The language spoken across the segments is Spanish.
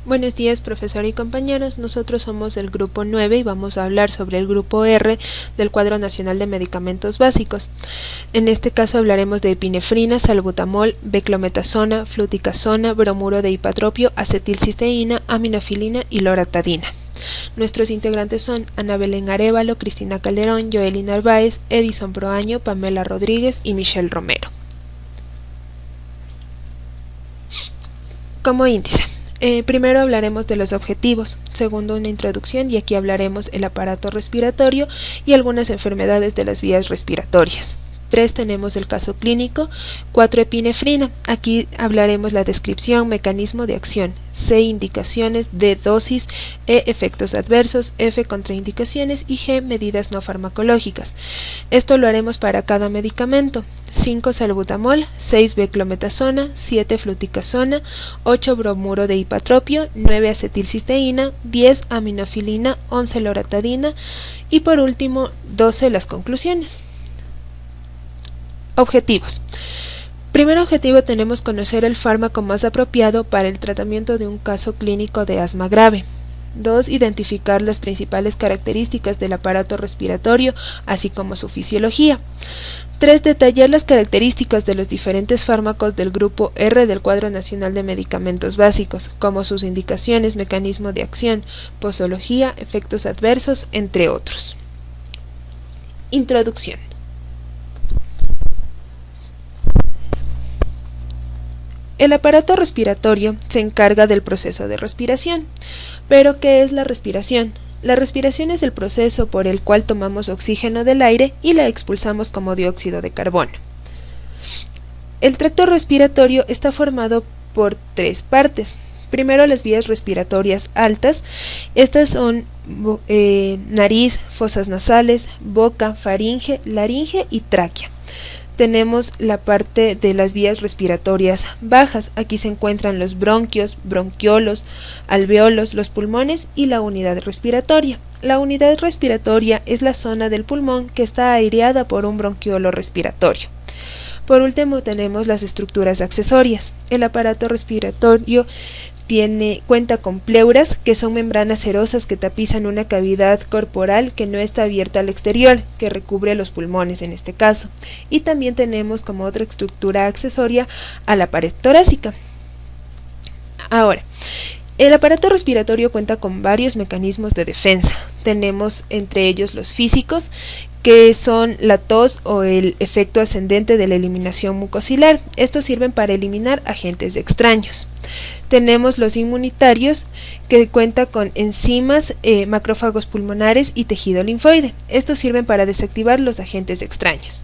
Buenos días, profesor y compañeros. Nosotros somos el grupo 9 y vamos a hablar sobre el grupo R del Cuadro Nacional de Medicamentos Básicos. En este caso hablaremos de epinefrina, salbutamol, beclometasona, fluticasona, bromuro de ipatropio, acetilcisteína, aminofilina y loratadina. Nuestros integrantes son Ana Belén Arévalo, Cristina Calderón, Joely Narváez, Edison Proaño, Pamela Rodríguez y Michelle Romero. Como índice. Primero hablaremos de los objetivos, segundo una introducción y aquí hablaremos el aparato respiratorio y algunas enfermedades de las vías respiratorias. 3 tenemos el caso clínico, 4 epinefrina, aquí hablaremos la descripción, mecanismo de acción, C indicaciones, D dosis, E efectos adversos, F contraindicaciones y G medidas no farmacológicas. Esto lo haremos para cada medicamento. 5 salbutamol, 6 beclometasona, 7 fluticasona, 8 bromuro de ipatropio, 9 acetilcisteína, 10 aminofilina, 11 loratadina y por último 12 las conclusiones. Objetivos. Primer objetivo tenemos conocer el fármaco más apropiado para el tratamiento de un caso clínico de asma grave. 2. Identificar las principales características del aparato respiratorio, así como su fisiología. 3. Detallar las características de los diferentes fármacos del grupo R del Cuadro Nacional de Medicamentos Básicos, como sus indicaciones, mecanismo de acción, posología, efectos adversos, entre otros. Introducción. El aparato respiratorio se encarga del proceso de respiración. ¿Pero qué es la respiración? La respiración es el proceso por el cual tomamos oxígeno del aire y la expulsamos como dióxido de carbono. El tracto respiratorio está formado por 3 partes. Primero, las vías respiratorias altas. Estas son nariz, fosas nasales, boca, faringe, laringe y tráquea. Tenemos la parte de las vías respiratorias bajas. Aquí se encuentran los bronquios, bronquiolos, alveolos, los pulmones y la unidad respiratoria. La unidad respiratoria es la zona del pulmón que está aireada por un bronquiolo respiratorio. Por último tenemos las estructuras accesorias. El aparato respiratorio cuenta con pleuras, que son membranas serosas que tapizan una cavidad corporal que no está abierta al exterior, que recubre los pulmones en este caso. Y también tenemos como otra estructura accesoria a la pared torácica. Ahora, el aparato respiratorio cuenta con varios mecanismos de defensa. Tenemos entre ellos los físicos, que son la tos o el efecto ascendente de la eliminación mucosilar. Estos sirven para eliminar agentes extraños. Tenemos los inmunitarios, que cuentan con enzimas, macrófagos pulmonares y tejido linfoide. Estos sirven para desactivar los agentes extraños.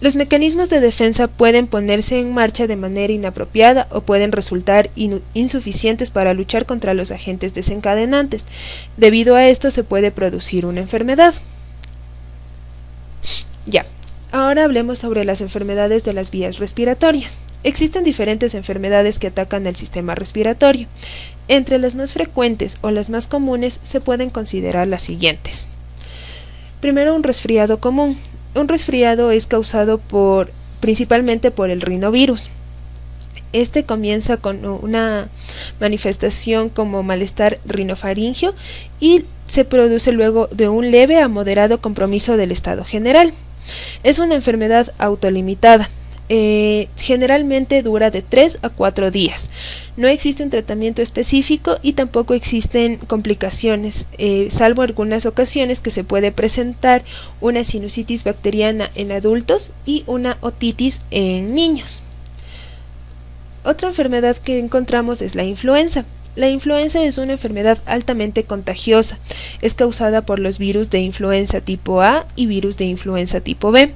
Los mecanismos de defensa pueden ponerse en marcha de manera inapropiada o pueden resultar insuficientes para luchar contra los agentes desencadenantes. Debido a esto se puede producir una enfermedad. Ahora hablemos sobre las enfermedades de las vías respiratorias. Existen diferentes enfermedades que atacan el sistema respiratorio. Entre las más frecuentes o las más comunes se pueden considerar las siguientes. Primero, un resfriado común. Un resfriado es causado principalmente por el rinovirus. Este comienza con una manifestación como malestar rinofaringio y se produce luego de un leve a moderado compromiso del estado general. Es una enfermedad autolimitada. Generalmente dura de 3 a 4 días. No existe un tratamiento específico y tampoco existen complicaciones, salvo algunas ocasiones que se puede presentar una sinusitis bacteriana en adultos y una otitis en niños. Otra enfermedad que encontramos es la influenza. La influenza es una enfermedad altamente contagiosa. Es causada por los virus de influenza tipo A y virus de influenza tipo B.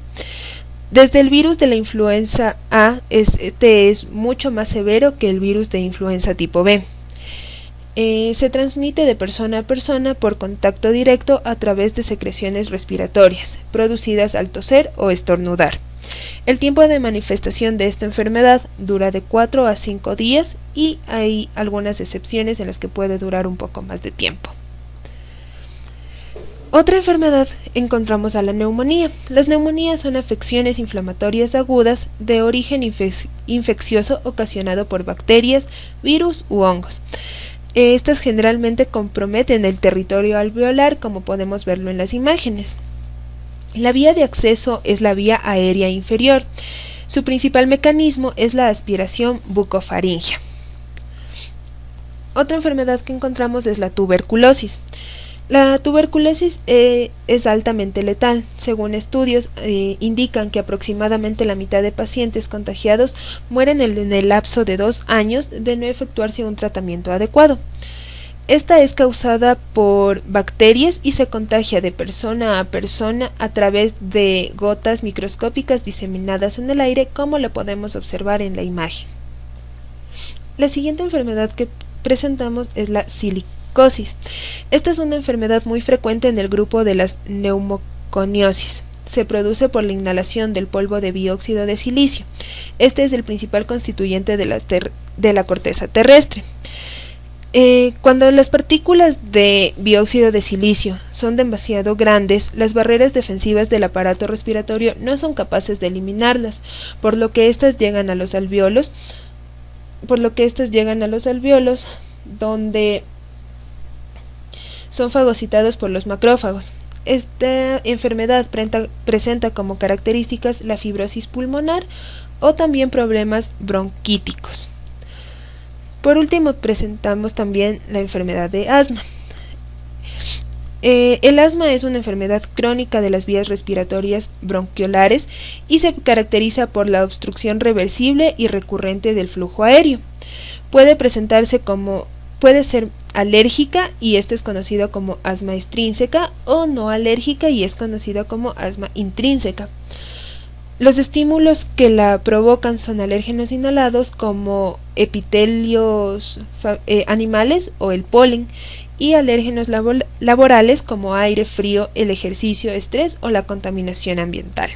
Desde el virus de la influenza A, este es mucho más severo que el virus de influenza tipo B. Se transmite de persona a persona por contacto directo a través de secreciones respiratorias, producidas al toser o estornudar. El tiempo de manifestación de esta enfermedad dura de 4 a 5 días y hay algunas excepciones en las que puede durar un poco más de tiempo. Otra enfermedad encontramos a la neumonía. Las neumonías son afecciones inflamatorias agudas de origen infeccioso ocasionado por bacterias, virus u hongos. Estas generalmente comprometen el territorio alveolar, como podemos verlo en las imágenes. La vía de acceso es la vía aérea inferior. Su principal mecanismo es la aspiración bucofaringea. Otra enfermedad que encontramos es la tuberculosis. La tuberculosis es altamente letal. Según estudios, indican que aproximadamente la mitad de pacientes contagiados mueren en el lapso de 2 años de no efectuarse un tratamiento adecuado. Esta es causada por bacterias y se contagia de persona a persona a través de gotas microscópicas diseminadas en el aire, como lo podemos observar en la imagen. La siguiente enfermedad que presentamos es la silicosis. Esta es una enfermedad muy frecuente en el grupo de las neumoconiosis. Se produce por la inhalación del polvo de dióxido de silicio. Este es el principal constituyente de la corteza terrestre. Cuando las partículas de dióxido de silicio son demasiado grandes, las barreras defensivas del aparato respiratorio no son capaces de eliminarlas, por lo que éstas llegan a los alvéolos, donde son fagocitados por los macrófagos. Esta enfermedad presenta como características la fibrosis pulmonar o también problemas bronquíticos. Por último, presentamos también la enfermedad de asma. El asma es una enfermedad crónica de las vías respiratorias bronquiolares y se caracteriza por la obstrucción reversible y recurrente del flujo aéreo. Puede ser alérgica y esto es conocido como asma extrínseca, o no alérgica y es conocido como asma intrínseca. Los estímulos que la provocan son alérgenos inhalados como epitelios animales o el polen, y alérgenos laborales como aire, frío, el ejercicio, estrés o la contaminación ambiental.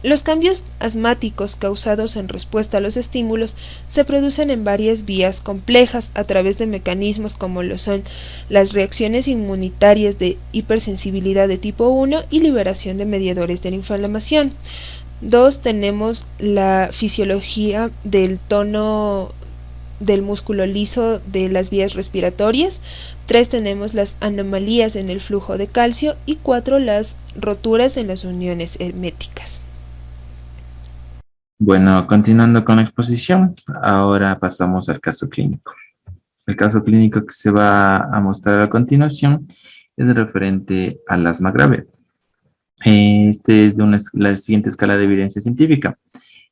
Los cambios asmáticos causados en respuesta a los estímulos se producen en varias vías complejas a través de mecanismos como lo son las reacciones inmunitarias de hipersensibilidad de tipo 1 y liberación de mediadores de la inflamación. 2. Tenemos la fisiología del tono del músculo liso de las vías respiratorias. 3. Tenemos las anomalías en el flujo de calcio. Y 4. Las roturas en las uniones herméticas. Bueno, continuando con la exposición, ahora pasamos al caso clínico. El caso clínico que se va a mostrar a continuación es referente al asma grave. Este es de la siguiente escala de evidencia científica.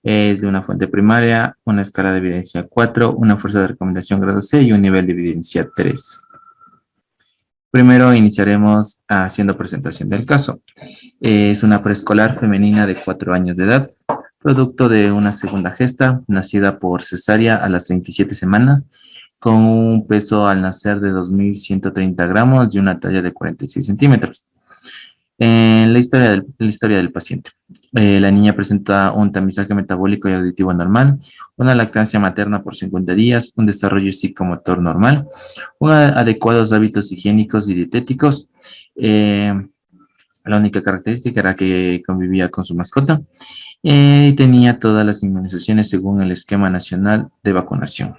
Es de una fuente primaria, una escala de evidencia 4, una fuerza de recomendación grado C y un nivel de evidencia 3. Primero iniciaremos haciendo presentación del caso. Es una preescolar femenina de 4 años de edad, producto de una segunda gesta, nacida por cesárea a las 37 semanas, con un peso al nacer de 2.130 gramos y una talla de 46 centímetros. En la historia del paciente, la niña presenta un tamizaje metabólico y auditivo normal, una lactancia materna por 50 días, un desarrollo psicomotor normal, adecuados hábitos higiénicos y dietéticos. La única característica era que convivía con su mascota y tenía todas las inmunizaciones según el esquema nacional de vacunación.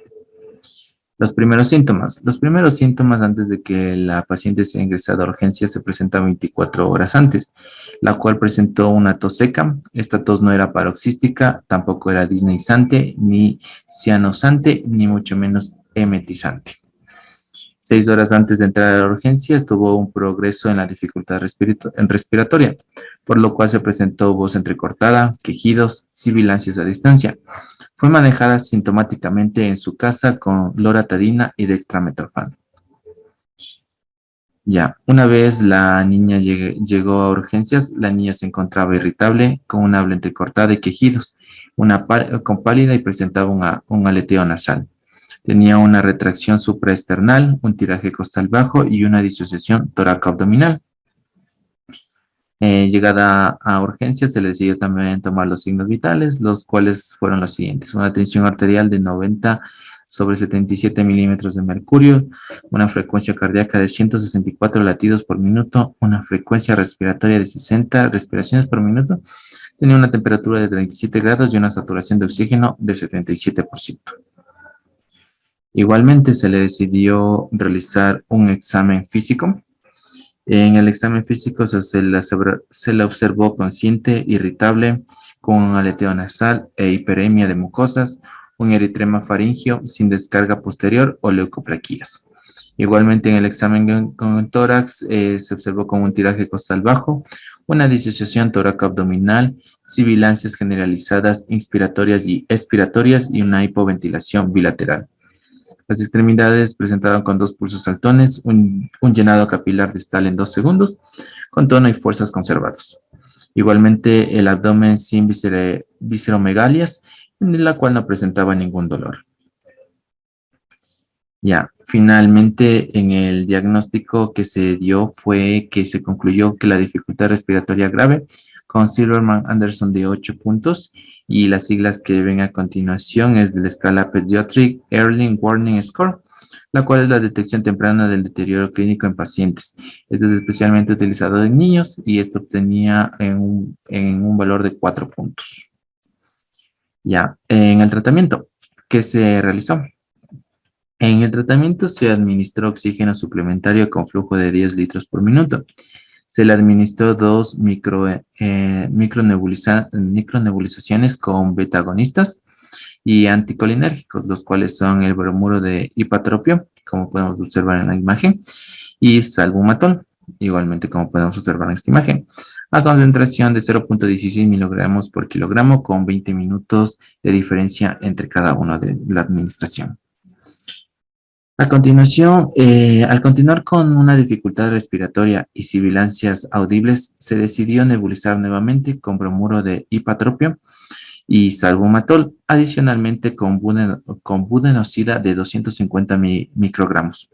Los primeros síntomas. Los primeros síntomas antes de que la paciente sea ingresada a urgencias se presentan 24 horas antes, la cual presentó una tos seca. Esta tos no era paroxística, tampoco era disneizante, ni cianosante, ni mucho menos emetizante. 6 horas antes de entrar a la urgencia tuvo un progreso en la dificultad respiratoria, por lo cual se presentó voz entrecortada, quejidos, sibilancias a distancia. Fue manejada sintomáticamente en su casa con loratadina y dextrametorfano. Ya, una vez la niña llegó a urgencias, la niña se encontraba irritable, con un habla entrecortada y quejidos, con pálida y presentaba un aleteo nasal. Tenía una retracción supraesternal, un tiraje costal bajo y una disociación toracoabdominal. Llegada a urgencias, se le decidió también tomar los signos vitales, los cuales fueron los siguientes: una tensión arterial de 90 sobre 77 milímetros de mercurio, una frecuencia cardíaca de 164 latidos por minuto, una frecuencia respiratoria de 60 respiraciones por minuto, tenía una temperatura de 37 grados y una saturación de oxígeno de 77%. Igualmente se le decidió realizar un examen físico. En el examen físico se le observó consciente, irritable, con un aleteo nasal e hiperemia de mucosas, un eritrema faríngeo sin descarga posterior o leucoplaquías. Igualmente en el examen con el tórax se observó con un tiraje costal bajo, una disociación toracoabdominal, sibilancias generalizadas, inspiratorias y expiratorias y una hipoventilación bilateral. Las extremidades presentaban con 2 pulsos saltones, un llenado capilar distal en 2 segundos, con tono y fuerzas conservados. Igualmente el abdomen sin visceromegalias, en la cual no presentaba ningún dolor. Ya, finalmente en el diagnóstico que se dio fue que se concluyó que la dificultad respiratoria grave con Silverman-Anderson de 8 puntos y las siglas que ven a continuación es de la escala Pediatric Early Warning Score, la cual es la detección temprana del deterioro clínico en pacientes. Esto es especialmente utilizado en niños y esto obtenía en un valor de 4 puntos. Ya, en el tratamiento que se realizó. En el tratamiento se administró oxígeno suplementario con flujo de 10 litros por minuto. Se le administró 2 micronebulizaciones con beta-agonistas y anticolinérgicos, los cuales son el bromuro de hipatropio, como podemos observar en la imagen, y salbumatol, igualmente como podemos observar en esta imagen, a concentración de 0.16 miligramos por kilogramo con 20 minutos de diferencia entre cada una de la administración. A continuación, al continuar con una dificultad respiratoria y sibilancias audibles, se decidió nebulizar nuevamente con bromuro de hipatropio y salbumatol, adicionalmente con budenosida de 250 microgramos,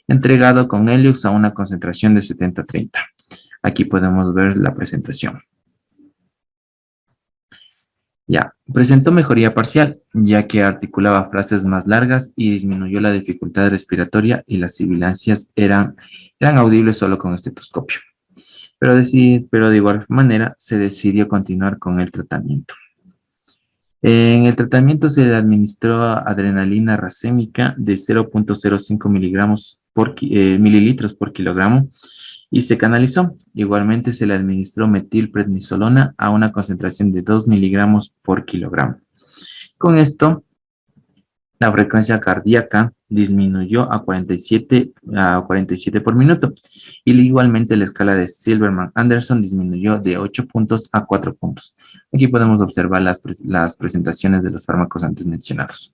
entregado con Heliox a una concentración de 70-30. Aquí podemos ver la presentación. Ya, presentó mejoría parcial, ya que articulaba frases más largas y disminuyó la dificultad respiratoria y las sibilancias eran audibles solo con estetoscopio. Pero de igual manera se decidió continuar con el tratamiento. En el tratamiento se le administró adrenalina racémica de 0.05 mililitros por kilogramo y se canalizó. Igualmente se le administró metilprednisolona a una concentración de 2 miligramos por kilogramo. Con esto, la frecuencia cardíaca disminuyó a 47 por minuto y igualmente la escala de Silverman-Anderson disminuyó de 8 puntos a 4 puntos. Aquí podemos observar las presentaciones de los fármacos antes mencionados.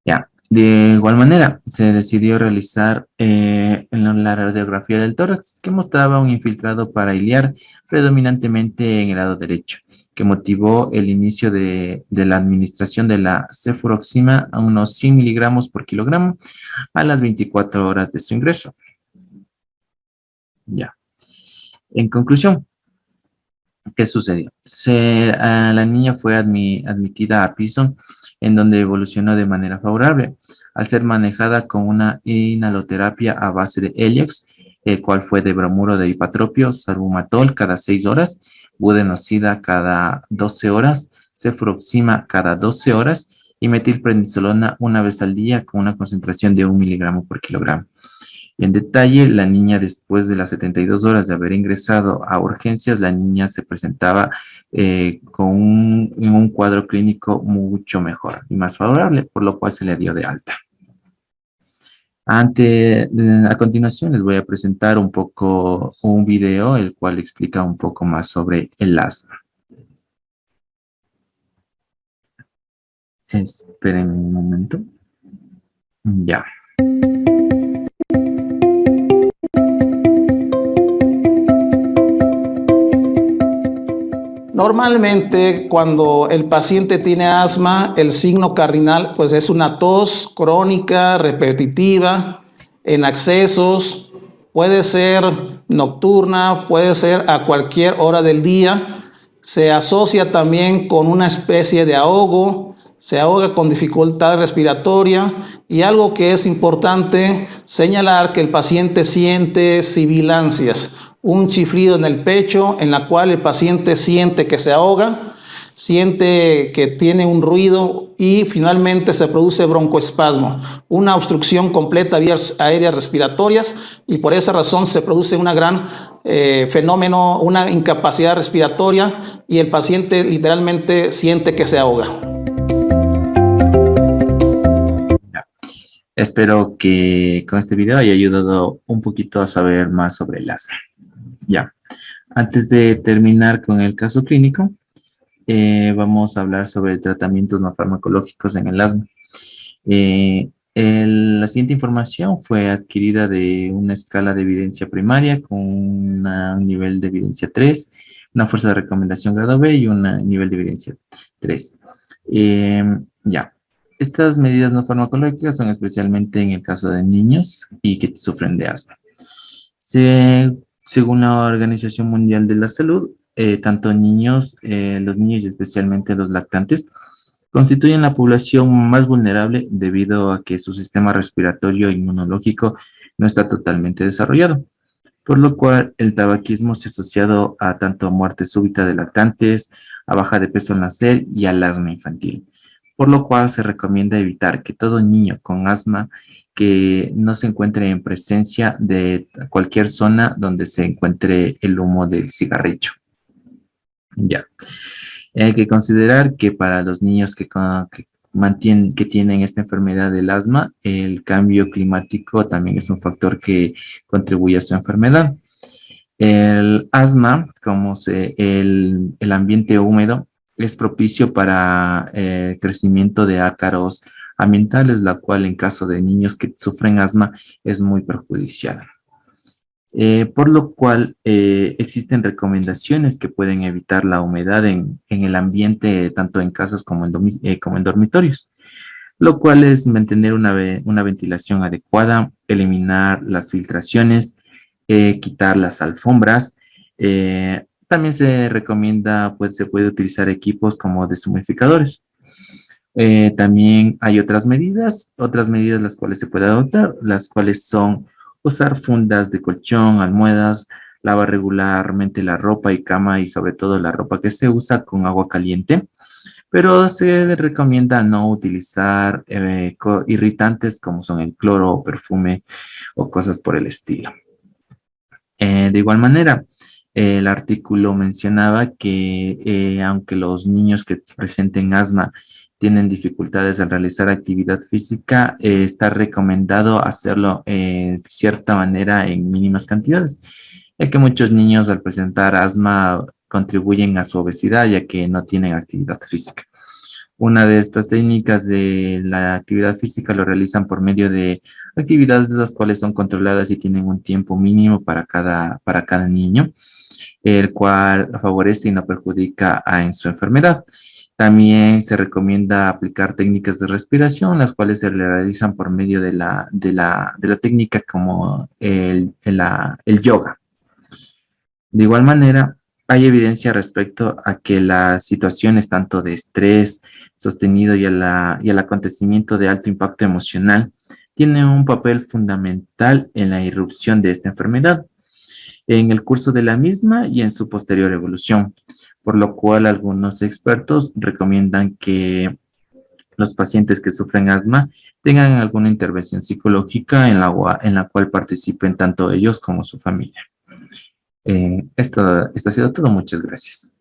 Ya. De igual manera, se decidió realizar la radiografía del tórax, que mostraba un infiltrado parailiar predominantemente en el lado derecho, que motivó el inicio de la administración de la cefuroxima a unos 100 miligramos por kilogramo a las 24 horas de su ingreso. Ya. En conclusión, ¿qué sucedió? La niña fue admitida a Pison, en donde evolucionó de manera favorable, al ser manejada con una inhaloterapia a base de Heliox, el cual fue de bromuro de hipatropio, salbumatol cada 6 horas, budenosida cada 12 horas, cefuroxima cada 12 horas y metilprednisolona una vez al día con una concentración de 1 miligramo por kilogramo. En detalle, la niña después de las 72 horas de haber ingresado a urgencias, la niña se presentaba con un cuadro clínico mucho mejor y más favorable, por lo cual se le dio de alta. A continuación les voy a presentar un video, el cual explica un poco más sobre el asma. Esperen un momento. Ya. Normalmente, cuando el paciente tiene asma, el signo cardinal pues es una tos crónica, repetitiva, en accesos, puede ser nocturna, puede ser a cualquier hora del día. Se asocia también con una especie de ahogo, se ahoga con dificultad respiratoria y algo que es importante señalar que el paciente siente sibilancias, un chiflido en el pecho en la cual el paciente siente que se ahoga, siente que tiene un ruido y finalmente se produce broncoespasmo, una obstrucción completa de vías aéreas respiratorias y por esa razón se produce una gran fenómeno, una incapacidad respiratoria y el paciente literalmente siente que se ahoga. Espero que con este video haya ayudado un poquito a saber más sobre el asma. Ya, antes de terminar con el caso clínico, vamos a hablar sobre tratamientos no farmacológicos en el asma. La siguiente información fue adquirida de una escala de evidencia primaria con un nivel de evidencia 3, una fuerza de recomendación grado B y un nivel de evidencia 3. Ya. Estas medidas no farmacológicas son especialmente en el caso de niños y que sufren de asma. Según la Organización Mundial de la Salud, tanto los niños y especialmente los lactantes constituyen la población más vulnerable debido a que su sistema respiratorio e inmunológico no está totalmente desarrollado, por lo cual el tabaquismo se ha asociado a tanto muerte súbita de lactantes, a baja de peso al nacer y al asma infantil, por lo cual se recomienda evitar que todo niño con asma que no se encuentre en presencia de cualquier zona donde se encuentre el humo del cigarrillo. Ya. Hay que considerar que para los niños que tienen esta enfermedad del asma, el cambio climático también es un factor que contribuye a su enfermedad. El asma, el ambiente húmedo, es propicio para el crecimiento de ácaros ambientales, la cual en caso de niños que sufren asma es muy perjudicial. Por lo cual existen recomendaciones que pueden evitar la humedad en el ambiente, tanto en casas como en dormitorios, lo cual es mantener una ventilación adecuada, eliminar las filtraciones, quitar las alfombras. También se recomienda, se puede utilizar equipos como deshumidificadores. También hay otras medidas las cuales se puede adoptar, las cuales son usar fundas de colchón, almohadas, lavar regularmente la ropa y cama y sobre todo la ropa que se usa con agua caliente, pero se recomienda no utilizar irritantes como son el cloro o perfume o cosas por el estilo. De igual manera, el artículo mencionaba que aunque los niños que presenten asma tienen dificultades al realizar actividad física, está recomendado hacerlo de cierta manera en mínimas cantidades, ya que muchos niños al presentar asma contribuyen a su obesidad ya que no tienen actividad física. Una de estas técnicas de la actividad física lo realizan por medio de actividades las cuales son controladas y tienen un tiempo mínimo para cada niño, el cual favorece y no perjudica en su enfermedad. También se recomienda aplicar técnicas de respiración, las cuales se realizan por medio de la técnica como el yoga. De igual manera, hay evidencia respecto a que las situaciones tanto de estrés sostenido y al acontecimiento de alto impacto emocional tienen un papel fundamental en la irrupción de esta enfermedad, en el curso de la misma y en su posterior evolución, por lo cual algunos expertos recomiendan que los pacientes que sufren asma tengan alguna intervención psicológica en la cual participen tanto ellos como su familia. Esto ha sido todo. Muchas gracias.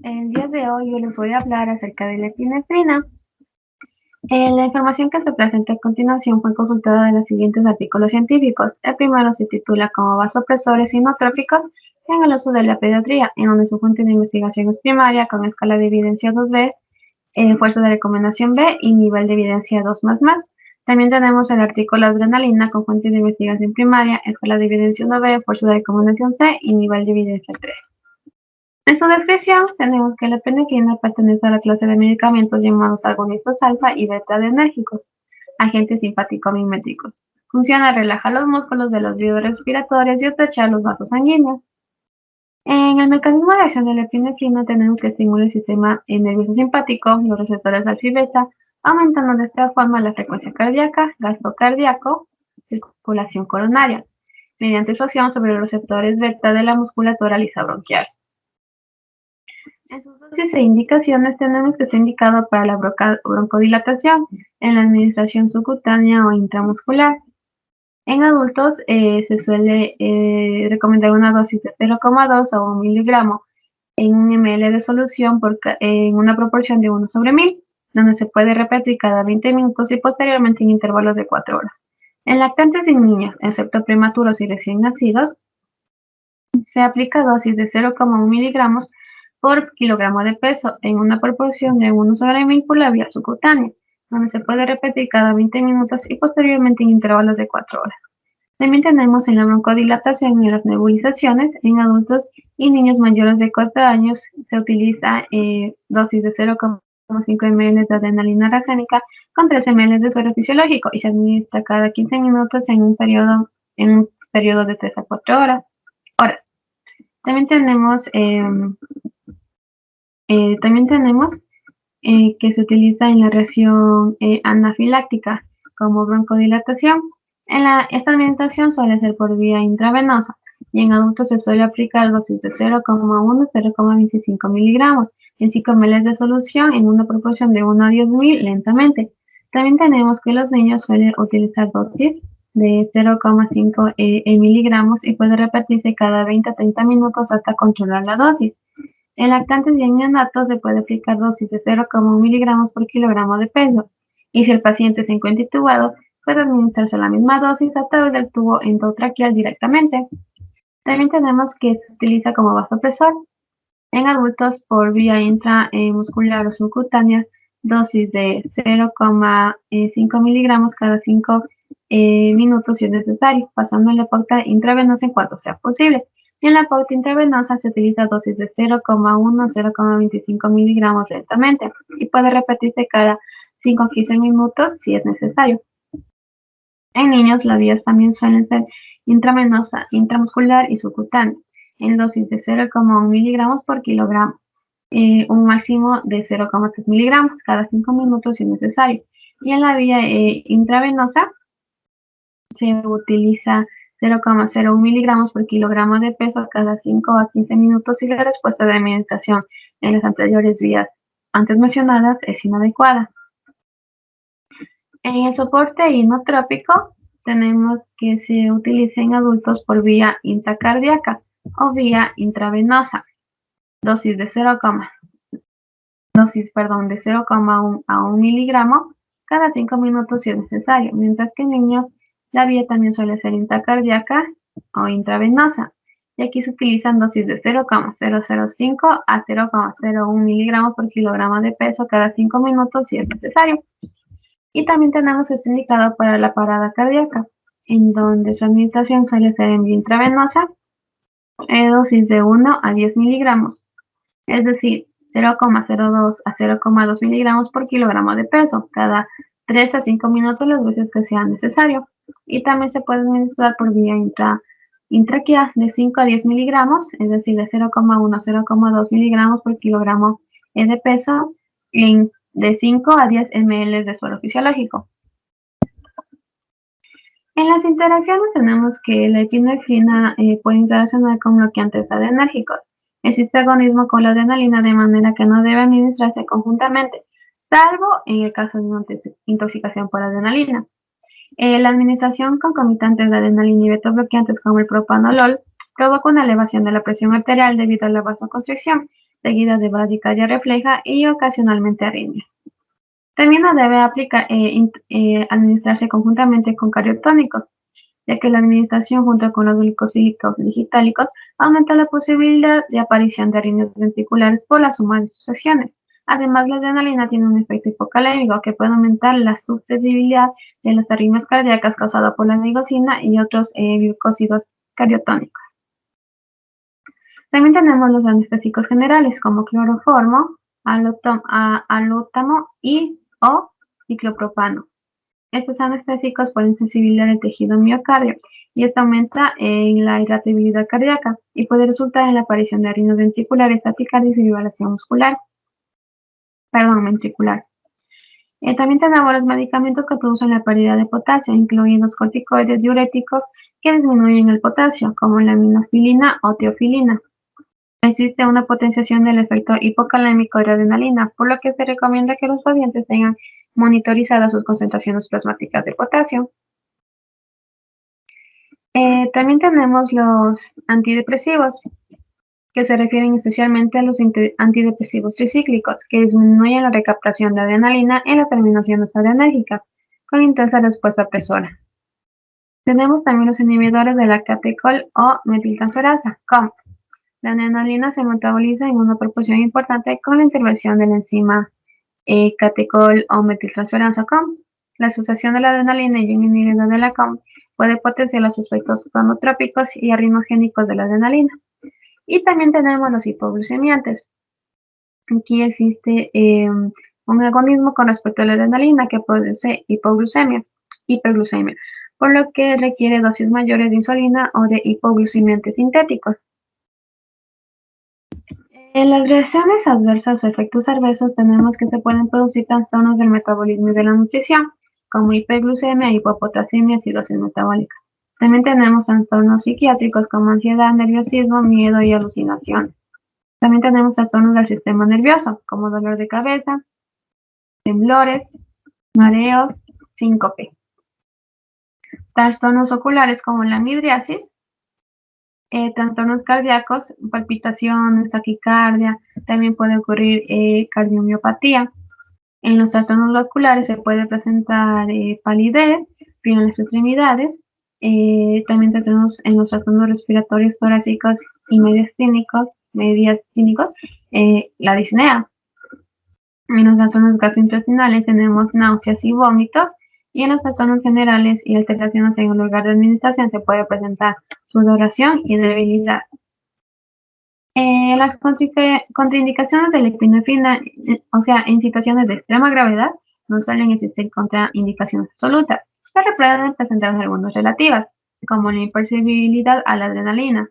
El día de hoy yo les voy a hablar acerca de la epinefrina. La información que se presenta a continuación fue consultada en los siguientes artículos científicos. El primero se titula como vasopresores inotrópicos en el uso de la pediatría, en donde su fuente de investigación es primaria con escala de evidencia 2B, fuerza de recomendación B y nivel de evidencia 2++. También tenemos el artículo adrenalina con fuente de investigación primaria, escala de evidencia 1B, fuerza de recomendación C y nivel de evidencia 3. En su descripción tenemos que la epinefrina pertenece a la clase de medicamentos llamados agonistas alfa y beta adrenérgicos, agentes simpático-miméticos. Funciona relajar los músculos de los vías respiratorias y estrechar los vasos sanguíneos. En el mecanismo de acción de la epinefrina tenemos que estimula el sistema nervioso simpático, los receptores alfa y beta, aumentando de esta forma la frecuencia cardíaca, gasto cardíaco, circulación coronaria, mediante su acción sobre los receptores beta de la musculatura lisa bronquial. En sus dosis e indicaciones tenemos que está indicado para la broncodilatación, en la administración subcutánea o intramuscular. En adultos se suele recomendar una dosis de 0,2 a 1 miligramo en 1 ml de solución en una proporción de 1/1000, donde se puede repetir cada 20 minutos y posteriormente en intervalos de 4 horas. En lactantes y niños, excepto prematuros y recién nacidos, se aplica dosis de 0,1 miligramos por kilogramo de peso en una proporción de 1/1000 por la vía subcutánea, donde se puede repetir cada 20 minutos y posteriormente en intervalos de 4 horas. También tenemos en la broncodilatación y en las nebulizaciones en adultos y niños mayores de 4 años se utiliza dosis de 0,5 ml de adrenalina racémica con 3 ml de suero fisiológico y se administra cada 15 minutos en un periodo de 3 a 4 horas. También tenemos que se utiliza en la reacción anafiláctica como broncodilatación. Esta administración suele ser por vía intravenosa y en adultos se suele aplicar dosis de 0,1 a 0,25 miligramos en 5 ml de solución en una proporción de 1 a 10.000 lentamente. También tenemos que los niños suelen utilizar dosis de 0,5 miligramos y puede repetirse cada 20 a 30 minutos hasta controlar la dosis. En lactantes y en neonatos se puede aplicar dosis de 0,1 miligramos por kilogramo de peso y si el paciente se encuentra intubado, puede administrarse la misma dosis a través del tubo endotraqueal directamente. También tenemos que se utiliza como vasopresor. En adultos por vía intramuscular o subcutánea, dosis de 0,5 miligramos cada 5 minutos si es necesario, pasando en la pauta intravenosa en cuanto sea posible. Y en la pauta intravenosa se utiliza dosis de 0,1 a 0,25 miligramos lentamente y puede repetirse cada 5 a 15 minutos si es necesario. En niños, las vías también suelen ser intravenosa, intramuscular y subcutánea, en dosis de 0,1 miligramos por kilogramo, un máximo de 0,3 miligramos cada 5 minutos si es necesario. Y en la vía intravenosa se utiliza 0,01 miligramos por kilogramo de peso cada 5 a 15 minutos si la respuesta de administración en las anteriores vías antes mencionadas es inadecuada. En el soporte inotrópico tenemos que se utiliza en adultos por vía intracardíaca o vía intravenosa, dosis de 0,1 a 1 miligramo cada 5 minutos si es necesario, mientras que en niños la vía también suele ser intracardíaca o intravenosa, y aquí se utilizan dosis de 0,005 a 0,01 miligramos por kilogramo de peso cada 5 minutos si es necesario. Y también tenemos este indicado para la parada cardíaca, en donde su administración suele ser en vía intravenosa, dosis de 1 a 10 miligramos, es decir, 0,02 a 0,2 miligramos por kilogramo de peso, cada 3 a 5 minutos las veces que sea necesario. Y también se puede administrar por vía intraqueal de 5 a 10 miligramos, es decir, de 0,1 a 0,2 miligramos por kilogramo de peso, de 5 a 10 ml de suero fisiológico. En las interacciones tenemos que la epinefrina puede interaccionar con bloqueantes adrenérgicos. Existe agonismo con la adrenalina de manera que no debe administrarse conjuntamente, salvo en el caso de una intoxicación por adrenalina. La administración concomitante de adrenalina y betobloqueantes como el propanolol provoca una elevación de la presión arterial debido a la vasoconstricción, seguida de bradicardia refleja y ocasionalmente arritmia. También no debe administrarse conjuntamente con cariotónicos, ya que la administración junto con los glucosílicos y digitálicos aumenta la posibilidad de aparición de arritmias ventriculares por la suma de sus acciones. Además, la adrenalina tiene un efecto hipocalémico que puede aumentar la susceptibilidad de las arritmias cardíacas causadas por la digoxina y otros glucósidos cariotónicos. También tenemos los anestésicos generales como cloroformo, alótamo y o ciclopropano. Estos anestésicos pueden sensibilizar el tejido miocardio y esto aumenta la irritabilidad cardíaca y puede resultar en la aparición de arritmias ventriculares, taquicardia y fibrilación ventricular. También tenemos los medicamentos que producen la pérdida de potasio, incluidos corticoides diuréticos que disminuyen el potasio, como la minofilina o teofilina. Existe una potenciación del efecto hipocalémico de la adrenalina, por lo que se recomienda que los pacientes tengan monitorizadas sus concentraciones plasmáticas de potasio. También tenemos los antidepresivos, que se refieren especialmente a los antidepresivos tricíclicos, que disminuyen la recaptación de adrenalina en las terminaciones adrenérgicas, con intensa respuesta opresora. Tenemos también los inhibidores de la catecol o metiltransferasa, COMT. La adrenalina se metaboliza en una proporción importante con la intervención de la enzima catecol o metiltransferasa COMT. La asociación de la adrenalina y un inhibidor de la COMT puede potenciar los efectos cronotrópicos y arritmogénicos de la adrenalina. Y también tenemos los hipoglucemiantes. Aquí existe un agonismo con respecto a la adrenalina que produce hiperglucemia, por lo que requiere dosis mayores de insulina o de hipoglucemiantes sintéticos. En las reacciones adversas o efectos adversos tenemos que se pueden producir trastornos del metabolismo y de la nutrición, como hiperglucemia, hipopotasemia y acidosis metabólica. También tenemos trastornos psiquiátricos como ansiedad, nerviosismo, miedo y alucinaciones. También tenemos trastornos del sistema nervioso, como dolor de cabeza, temblores, mareos, síncope. Trastornos oculares como la midriasis, trastornos cardíacos, palpitaciones, taquicardia, también puede ocurrir cardiomiopatía. En los trastornos vasculares se puede presentar palidez, frío en las extremidades. También tenemos en los trastornos respiratorios torácicos y mediastínicos, la disnea. En los trastornos gastrointestinales tenemos náuseas y vómitos. Y en los trastornos generales y alteraciones en el lugar de administración se puede presentar sudoración y debilidad. Las contraindicaciones de la epinefrina, o sea, en situaciones de extrema gravedad, no suelen existir contraindicaciones absolutas, pero pueden presentarse algunas relativas, como la hipersensibilidad a la adrenalina,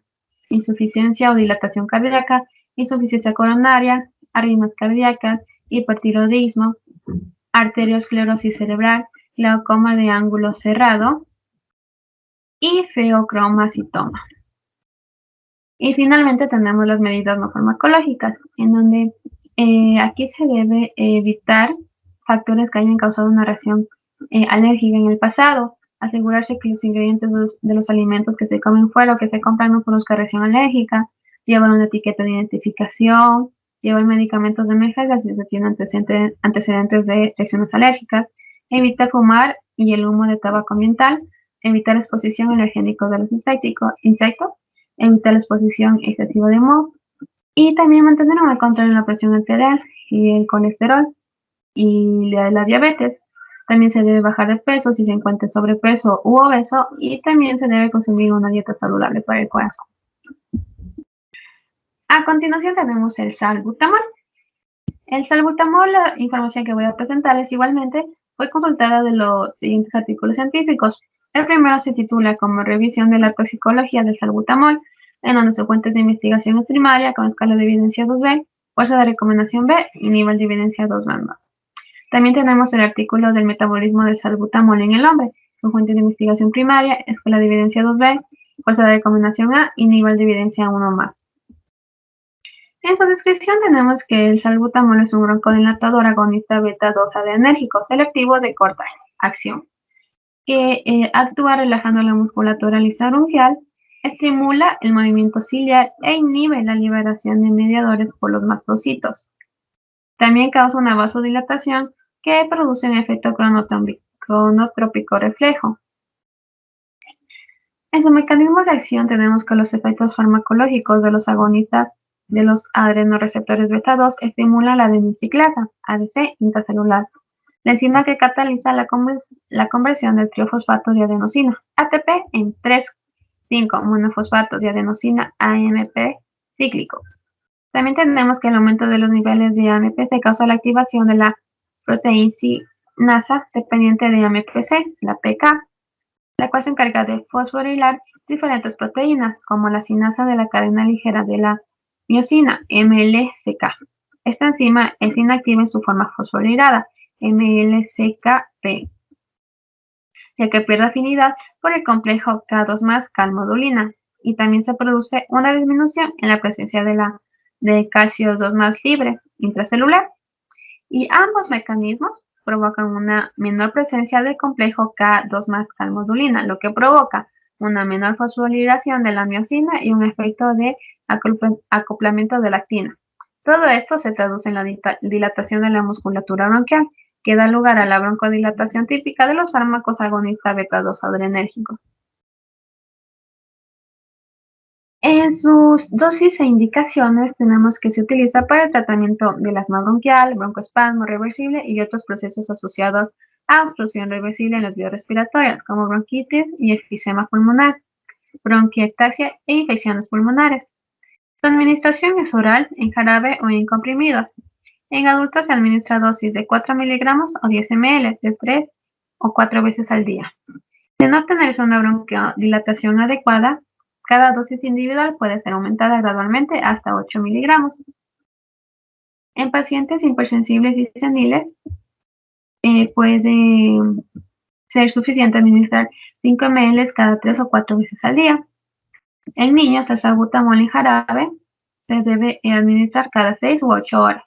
insuficiencia o dilatación cardíaca, insuficiencia coronaria, arritmias cardíacas, hipertiroidismo, arteriosclerosis cerebral, glaucoma de ángulo cerrado y feocromocitoma. Y finalmente tenemos las medidas no farmacológicas, en donde aquí se debe evitar factores que hayan causado una reacción alérgica en el pasado, asegurarse que los ingredientes de los alimentos que se comen fuera o que se compran no produzcan reacción alérgica, llevar una etiqueta de identificación, llevar medicamentos de emergencia si se tienen antecedentes de reacciones alérgicas, evitar fumar y el humo de tabaco ambiental, evitar exposición a alergénicos de los insectos, evitar la exposición excesiva de moho y también mantener un control en la presión arterial y el colesterol y la diabetes. También se debe bajar de peso si se encuentra sobrepeso u obeso y también se debe consumir una dieta saludable para el corazón. A continuación tenemos el salbutamol. El salbutamol, la información que voy a presentarles igualmente fue consultada de los siguientes artículos científicos. El primero se titula como Revisión de la toxicología del salbutamol, en donde su fuente de investigación es primaria con escala de evidencia 2B, fuerza de recomendación B y nivel de evidencia 2B+. También tenemos el artículo del metabolismo del salbutamol en el hombre, su fuente de investigación primaria, escala de evidencia 2B, fuerza de recomendación A y nivel de evidencia 1+. En su descripción tenemos que el salbutamol es un broncodilatador agonista beta-2 adrenérgico selectivo de corta acción, que actúa relajando la musculatura lisarungial, estimula el movimiento ciliar e inhibe la liberación de mediadores por los mastocitos. También causa una vasodilatación que produce un efecto cronotrópico reflejo. En su mecanismo de acción tenemos que los efectos farmacológicos de los agonistas de los adrenoreceptores beta-2 estimulan la adenosiclasa, ADC, intracelular, la enzima que cataliza la conversión del triofosfato de adenosina, ATP, en 3,5-monofosfato de adenosina, AMP, cíclico. También tenemos que el aumento de los niveles de AMP se causa la activación de la proteína NASA dependiente de AMPC, la PK, la cual se encarga de fosforilar diferentes proteínas, como la sinasa de la cadena ligera de la miosina, MLCK. Esta enzima es inactiva en su forma fosforilada, MLCKP, ya que pierde afinidad por el complejo K2+ calmodulina, y también se produce una disminución en la presencia de calcio 2+ libre intracelular, y ambos mecanismos provocan una menor presencia del complejo K2+ calmodulina, lo que provoca una menor fosforilación de la miosina y un efecto de acoplamiento de la actina. Todo esto se traduce en la dilatación de la musculatura bronquial, que da lugar a la broncodilatación típica de los fármacos agonistas beta-2 adrenérgicos. En sus dosis e indicaciones tenemos que se utiliza para el tratamiento del asma bronquial, broncoespasmo reversible y otros procesos asociados a obstrucción reversible en las vías respiratorias, como bronquitis y enfisema pulmonar, bronquiectasia e infecciones pulmonares. Su administración es oral, en jarabe o en comprimidos. En adultos se administra dosis de 4 miligramos o 10 ml de 3 o 4 veces al día. De no obtenerse una bronquiodilatación adecuada, cada dosis individual puede ser aumentada gradualmente hasta 8 miligramos. En pacientes hipersensibles y seniles puede ser suficiente administrar 5 ml cada 3 o 4 veces al día. En niños, el salbutamol en jarabe se debe administrar cada 6 u 8 horas.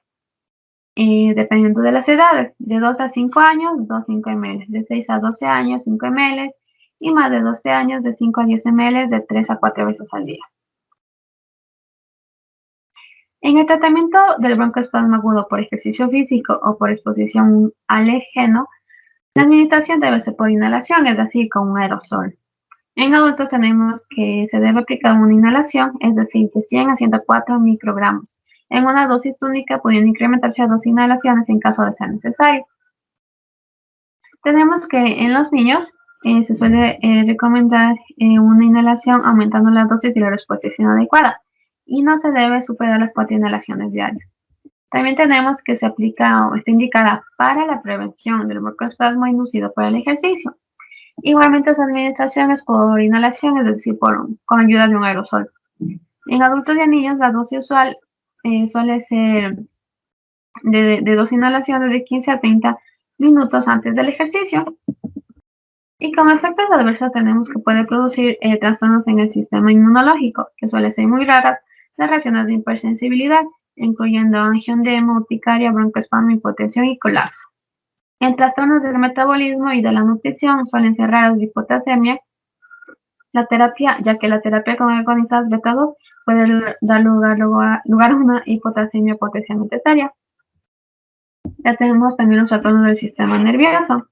Dependiendo de las edades, de 2 a 5 años, 2,5 ml, de 6 a 12 años, 5 ml, y más de 12 años, de 5 a 10 ml, de 3 a 4 veces al día. En el tratamiento del broncoespasmo agudo por ejercicio físico o por exposición al alergeno, la administración debe ser por inhalación, es decir, con un aerosol. En adultos tenemos que se debe aplicar una inhalación, es decir, de 100 a 104 microgramos, en una dosis única, pudiendo incrementarse a 2 inhalaciones en caso de ser necesario. Tenemos que en los niños se suele recomendar una inhalación aumentando la dosis y la exposición adecuada, y no se debe superar las 4 inhalaciones diarias. También tenemos que se aplica o está indicada para la prevención del broncoespasmo inducido por el ejercicio. Igualmente su administración es por inhalación, es decir, con ayuda de un aerosol. En adultos y en niños la dosis usual suele ser de 2 inhalaciones de 15 a 30 minutos antes del ejercicio. Y como efectos adversos tenemos que puede producir trastornos en el sistema inmunológico, que suelen ser muy raras las reacciones de hipersensibilidad, incluyendo angioedema, urticaria, broncoespasmo, hipotensión y colapso. En trastornos del metabolismo y de la nutrición suelen ser raras de hipotasemia, la terapia, ya que la terapia con agonistas beta-2 puede dar lugar a una hipotasemia potencialmente seria. Ya tenemos también los trastornos del sistema nervioso,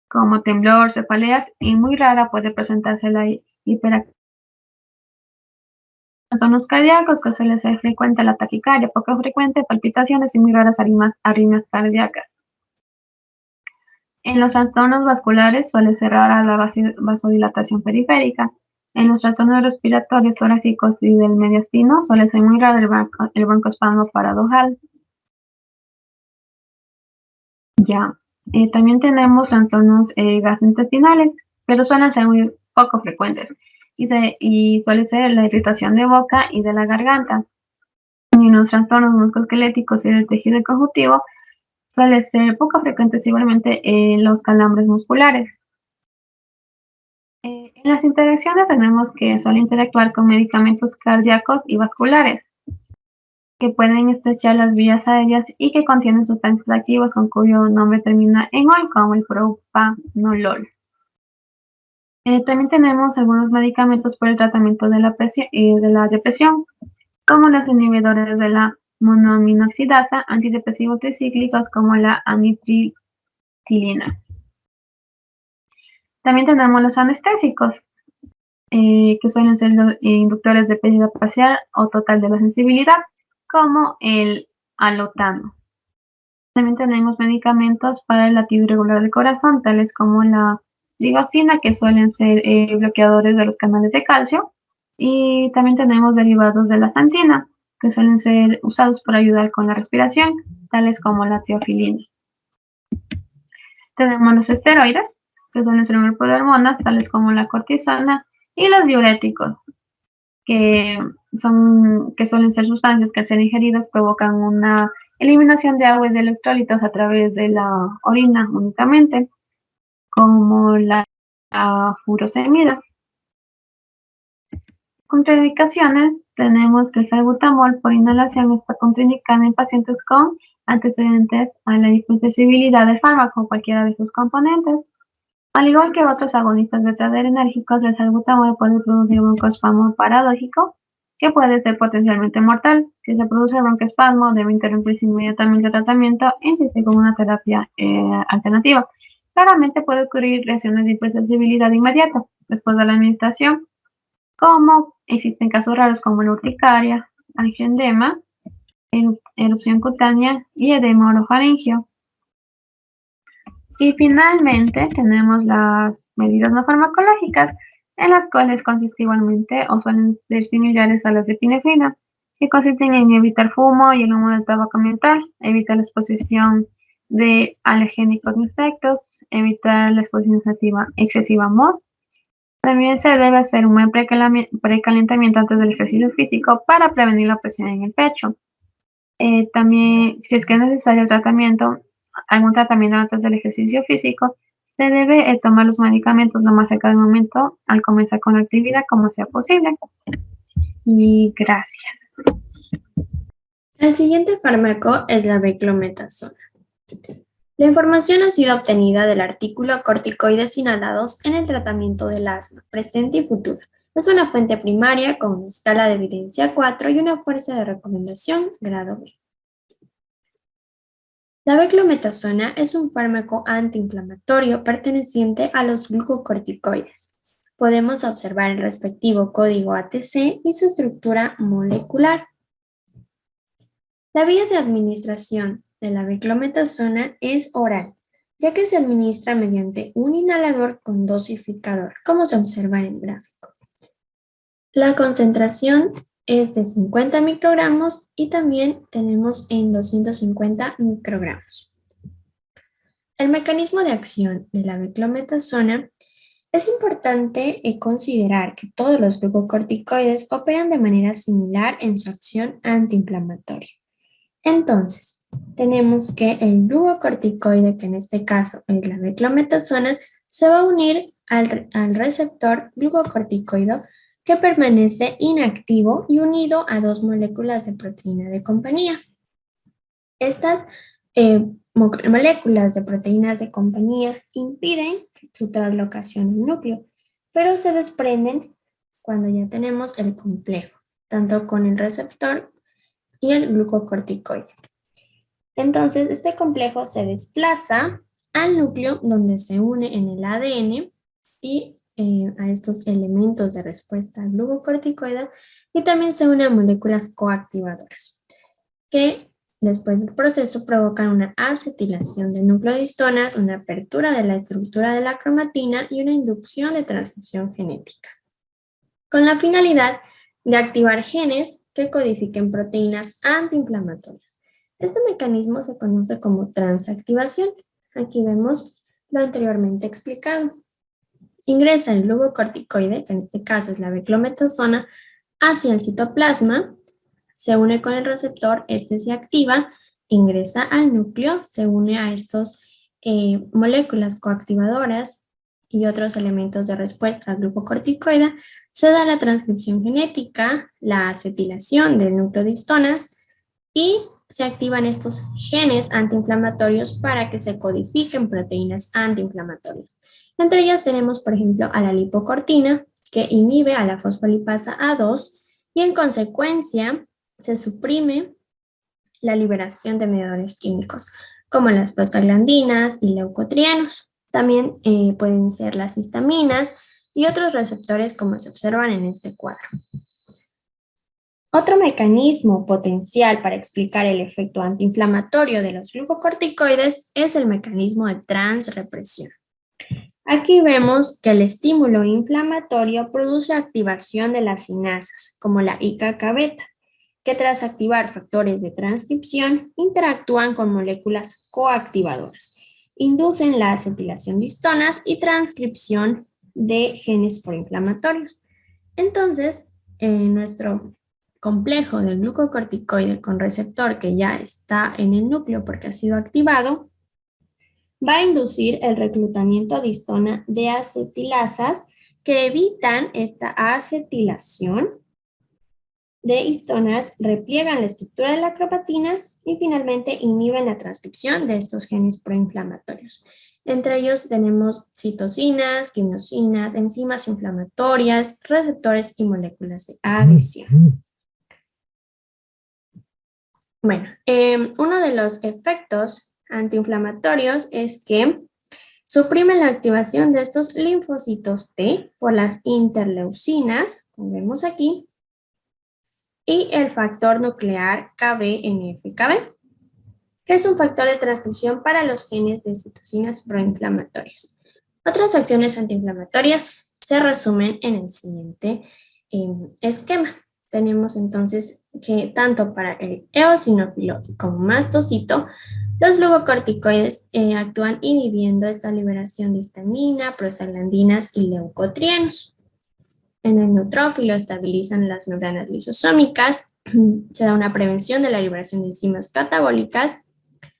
como temblor, cefaleas, y muy rara puede presentarse la hiperactividad. Trastornos cardíacos, que suele ser frecuente la taquicardia, poco frecuente palpitaciones y muy raras arritmias cardíacas. En los trastornos vasculares suele ser rara la vasodilatación periférica. En los trastornos respiratorios torácicos y del mediastino suele ser muy raro el broncoespasmo paradojal. También tenemos trastornos gastrointestinales, pero suelen ser muy poco frecuentes y suele ser la irritación de boca y de la garganta. En los trastornos musculoesqueléticos y del tejido conjuntivo suele ser poco frecuentes igualmente los calambres musculares. En las interacciones tenemos que suele interactuar con medicamentos cardíacos y vasculares, que pueden estrechar las vías aéreas y que contienen sustancias activas con cuyo nombre termina en ol, como el propranolol. También tenemos algunos medicamentos por el tratamiento de la depresión, como los inhibidores de la monoaminoxidasa, antidepresivos tricíclicos como la amitriptilina. También tenemos los anestésicos, que suelen ser los inductores de pérdida parcial o total de la sensibilidad, como el alotano. También tenemos medicamentos para el latido irregular del corazón, tales como la digoxina, que suelen ser bloqueadores de los canales de calcio, y también tenemos derivados de la xantina, que suelen ser usados para ayudar con la respiración, tales como la teofilina. tenemos los esteroides, que suelen ser un grupo de hormonas, tales como la cortisona, y los diuréticos, que suelen ser sustancias que al ser ingeridas provocan una eliminación de agua y de electrolitos a través de la orina únicamente, como la furosemida. Contraindicaciones, tenemos que el salbutamol por inhalación está contraindicado en pacientes con antecedentes a la hipersensibilidad del fármaco o cualquiera de sus componentes. Al igual que otros agonistas beta-adrenérgicos, el salbutamol puede producir un broncoespasmo paradójico que puede ser potencialmente mortal. Si se produce el broncoespasmo, debe interrumpirse inmediatamente el tratamiento e insistir con una terapia alternativa. Claramente puede ocurrir reacciones de hipersensibilidad inmediata después de la administración, como existen casos raros como la urticaria, angioedema, erupción cutánea y edema orofaringeo. Y finalmente tenemos las medidas no farmacológicas, en las cuales consiste igualmente o suelen ser similares a las de epinefrina, que consisten en evitar fumo y el humo del tabaco mental, evitar la exposición de alergénicos de insectos, evitar la exposición excesiva a moho. También se debe hacer un buen precalentamiento antes del ejercicio físico para prevenir la presión en el pecho. También, si es que es necesario algún tratamiento antes del ejercicio físico, se debe tomar los medicamentos lo más cerca del momento al comenzar con la actividad como sea posible. Y gracias. El siguiente fármaco es la beclometasona. La información ha sido obtenida del artículo Corticoides inhalados en el tratamiento del asma, presente y futuro. Es una fuente primaria con una escala de evidencia 4 y una fuerza de recomendación grado B. La beclometasona es un fármaco antiinflamatorio perteneciente a los glucocorticoides. Podemos observar el respectivo código ATC y su estructura molecular. La vía de administración de la beclometasona es oral, ya que se administra mediante un inhalador con dosificador, como se observa en el gráfico. La concentración es de 50 microgramos y también tenemos en 250 microgramos. El mecanismo de acción de la beclometasona es importante considerar que todos los glucocorticoides operan de manera similar en su acción antiinflamatoria. Entonces, tenemos que el glucocorticoide, que en este caso es la beclometasona, se va a unir al receptor glucocorticoide que permanece inactivo y unido a dos moléculas de proteína de compañía. Estas moléculas de proteínas de compañía impiden su traslocación al núcleo, pero se desprenden cuando ya tenemos el complejo, tanto con el receptor y el glucocorticoide. Entonces, este complejo se desplaza al núcleo donde se une en el ADN y a estos elementos de respuesta al glucocorticoide y también se une a moléculas coactivadoras que después del proceso provocan una acetilación de nucleohistonas, una apertura de la estructura de la cromatina y una inducción de transcripción genética, con la finalidad de activar genes que codifiquen proteínas antiinflamatorias. Este mecanismo se conoce como transactivación. Aquí vemos lo anteriormente explicado. Ingresa el glucocorticoide, que en este caso es la beclometasona, hacia el citoplasma, se une con el receptor, este se activa, ingresa al núcleo, se une a estas moléculas coactivadoras y otros elementos de respuesta al glucocorticoide, se da la transcripción genética, la acetilación del núcleo de histonas y se activan estos genes antiinflamatorios para que se codifiquen proteínas antiinflamatorias. Entre ellas tenemos, por ejemplo, a la lipocortina, que inhibe a la fosfolipasa A2 y en consecuencia se suprime la liberación de mediadores químicos, como las prostaglandinas y leucotrienos. También pueden ser las histaminas y otros receptores como se observan en este cuadro. Otro mecanismo potencial para explicar el efecto antiinflamatorio de los glucocorticoides es el mecanismo de transrepresión. Aquí vemos que el estímulo inflamatorio produce activación de las sinasas, como la IKK-beta, que tras activar factores de transcripción interactúan con moléculas coactivadoras inducen la acetilación de histonas y transcripción de genes proinflamatorios. Entonces, nuestro complejo del glucocorticoide con receptor que ya está en el núcleo porque ha sido activado, va a inducir el reclutamiento de histona de acetilasas que evitan esta acetilación de histonas, repliegan la estructura de la cromatina y finalmente inhiben la transcripción de estos genes proinflamatorios. Entre ellos tenemos citocinas, quimosinas, enzimas inflamatorias, receptores y moléculas de adhesión. Bueno, uno de los efectos antiinflamatorios es que suprimen la activación de estos linfocitos T por las interleucinas, como vemos aquí, y el factor nuclear KBNF-KB, que es un factor de transcripción para los genes de citocinas proinflamatorias. Otras acciones antiinflamatorias se resumen en el siguiente esquema. Tenemos entonces que tanto para el eosinófilo como mastocito, los glucocorticoides actúan inhibiendo esta liberación de histamina, prostaglandinas y leucotrienos. En el neutrófilo estabilizan las membranas lisosómicas, se da una prevención de la liberación de enzimas catabólicas.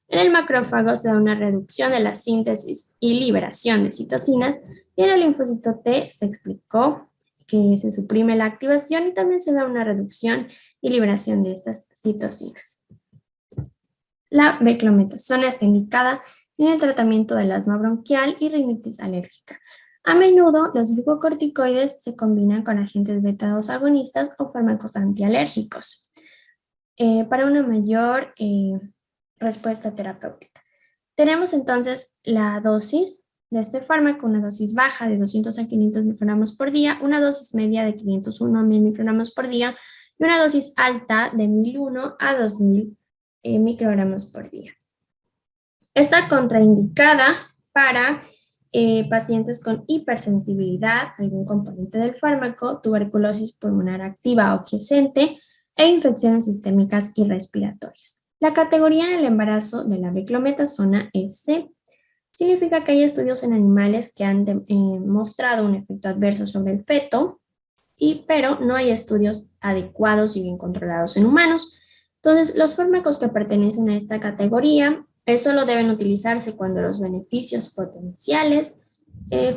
En el macrófago se da una reducción de la síntesis y liberación de citocinas, y en el linfocito T se explicó que se suprime la activación y también se da una reducción y liberación de estas citocinas. La beclometasona está indicada en el tratamiento del asma bronquial y rinitis alérgica. A menudo, los glucocorticoides se combinan con agentes beta-2 agonistas o fármacos antialérgicos para una mayor respuesta terapéutica. Tenemos entonces la dosis de este fármaco, una dosis baja de 200 a 500 microgramos por día, una dosis media de 501 a 1000 microgramos por día y una dosis alta de 1001 a 2000 microgramos por día. Está contraindicada para pacientes con hipersensibilidad a algún componente del fármaco, tuberculosis pulmonar activa o quiescente e infecciones sistémicas y respiratorias. La categoría en el embarazo de la beclometasona es C. Significa que hay estudios en animales que han mostrado un efecto adverso sobre el feto, pero no hay estudios adecuados y bien controlados en humanos. Entonces, los fármacos que pertenecen a esta categoría solo deben utilizarse cuando los beneficios potenciales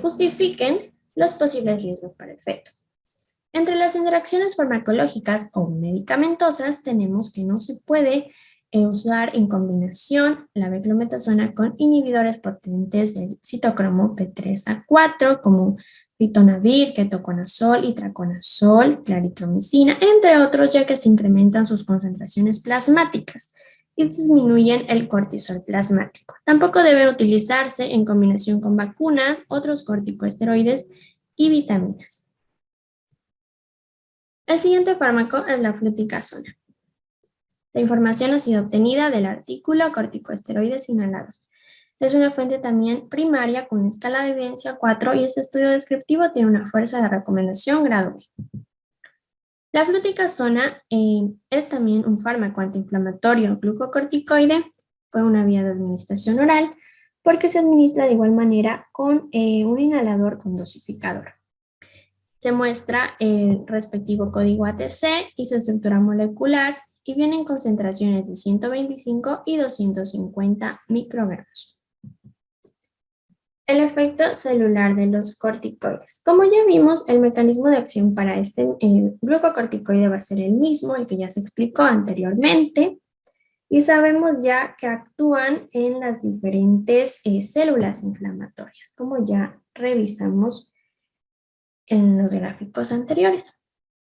justifiquen los posibles riesgos para el feto. Entre las interacciones farmacológicas o medicamentosas tenemos que no se puede usar en combinación la beclometasona con inhibidores potentes del citocromo P3A4 como ritonavir, ketoconazol, itraconazol, claritromicina, entre otros, ya que se incrementan sus concentraciones plasmáticas y disminuyen el cortisol plasmático. Tampoco deben utilizarse en combinación con vacunas, otros corticosteroides y vitaminas. El siguiente fármaco es la fluticasona. La información ha sido obtenida del artículo corticosteroides inhalados. Es una fuente también primaria con una escala de evidencia 4 y este estudio descriptivo tiene una fuerza de recomendación grado B. La fluticasona es también un fármaco antiinflamatorio glucocorticoide con una vía de administración oral porque se administra de igual manera con un inhalador con dosificador. Se muestra el respectivo código ATC y su estructura molecular y viene en concentraciones de 125 y 250 microgramos. El efecto celular de los corticoides. Como ya vimos, el mecanismo de acción para este glucocorticoide va a ser el mismo, el que ya se explicó anteriormente, y sabemos ya que actúan en las diferentes células inflamatorias, como ya revisamos en los gráficos anteriores.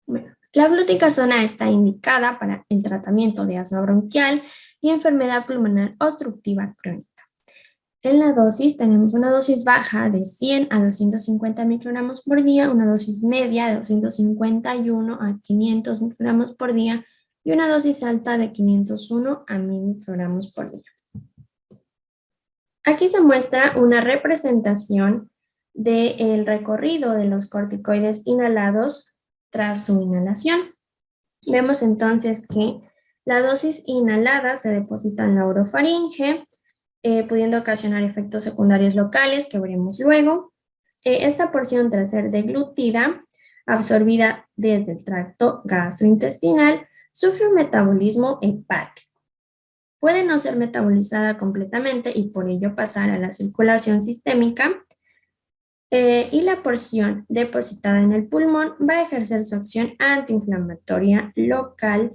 Bueno, la fluticasona está indicada para el tratamiento de asma bronquial y enfermedad pulmonar obstructiva crónica. En la dosis tenemos una dosis baja de 100 a 250 microgramos por día, una dosis media de 251 a 500 microgramos por día y una dosis alta de 501 a 1000 microgramos por día. Aquí se muestra una representación del recorrido de los corticoides inhalados tras su inhalación. Vemos entonces que la dosis inhalada se deposita en la orofaringe, pudiendo ocasionar efectos secundarios locales que veremos luego. Esta porción, tras ser deglutida, absorbida desde el tracto gastrointestinal, sufre un metabolismo hepático. Puede no ser metabolizada completamente y por ello pasar a la circulación sistémica, y la porción depositada en el pulmón va a ejercer su acción antiinflamatoria local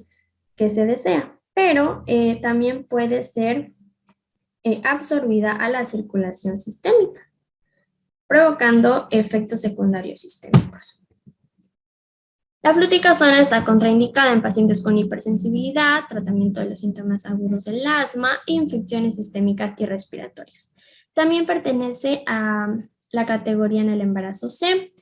que se desea, pero también puede ser absorbida a la circulación sistémica, provocando efectos secundarios sistémicos. La fluticasona está contraindicada en pacientes con hipersensibilidad, tratamiento de los síntomas agudos del asma, infecciones sistémicas y respiratorias. También pertenece a la categoría en el embarazo C,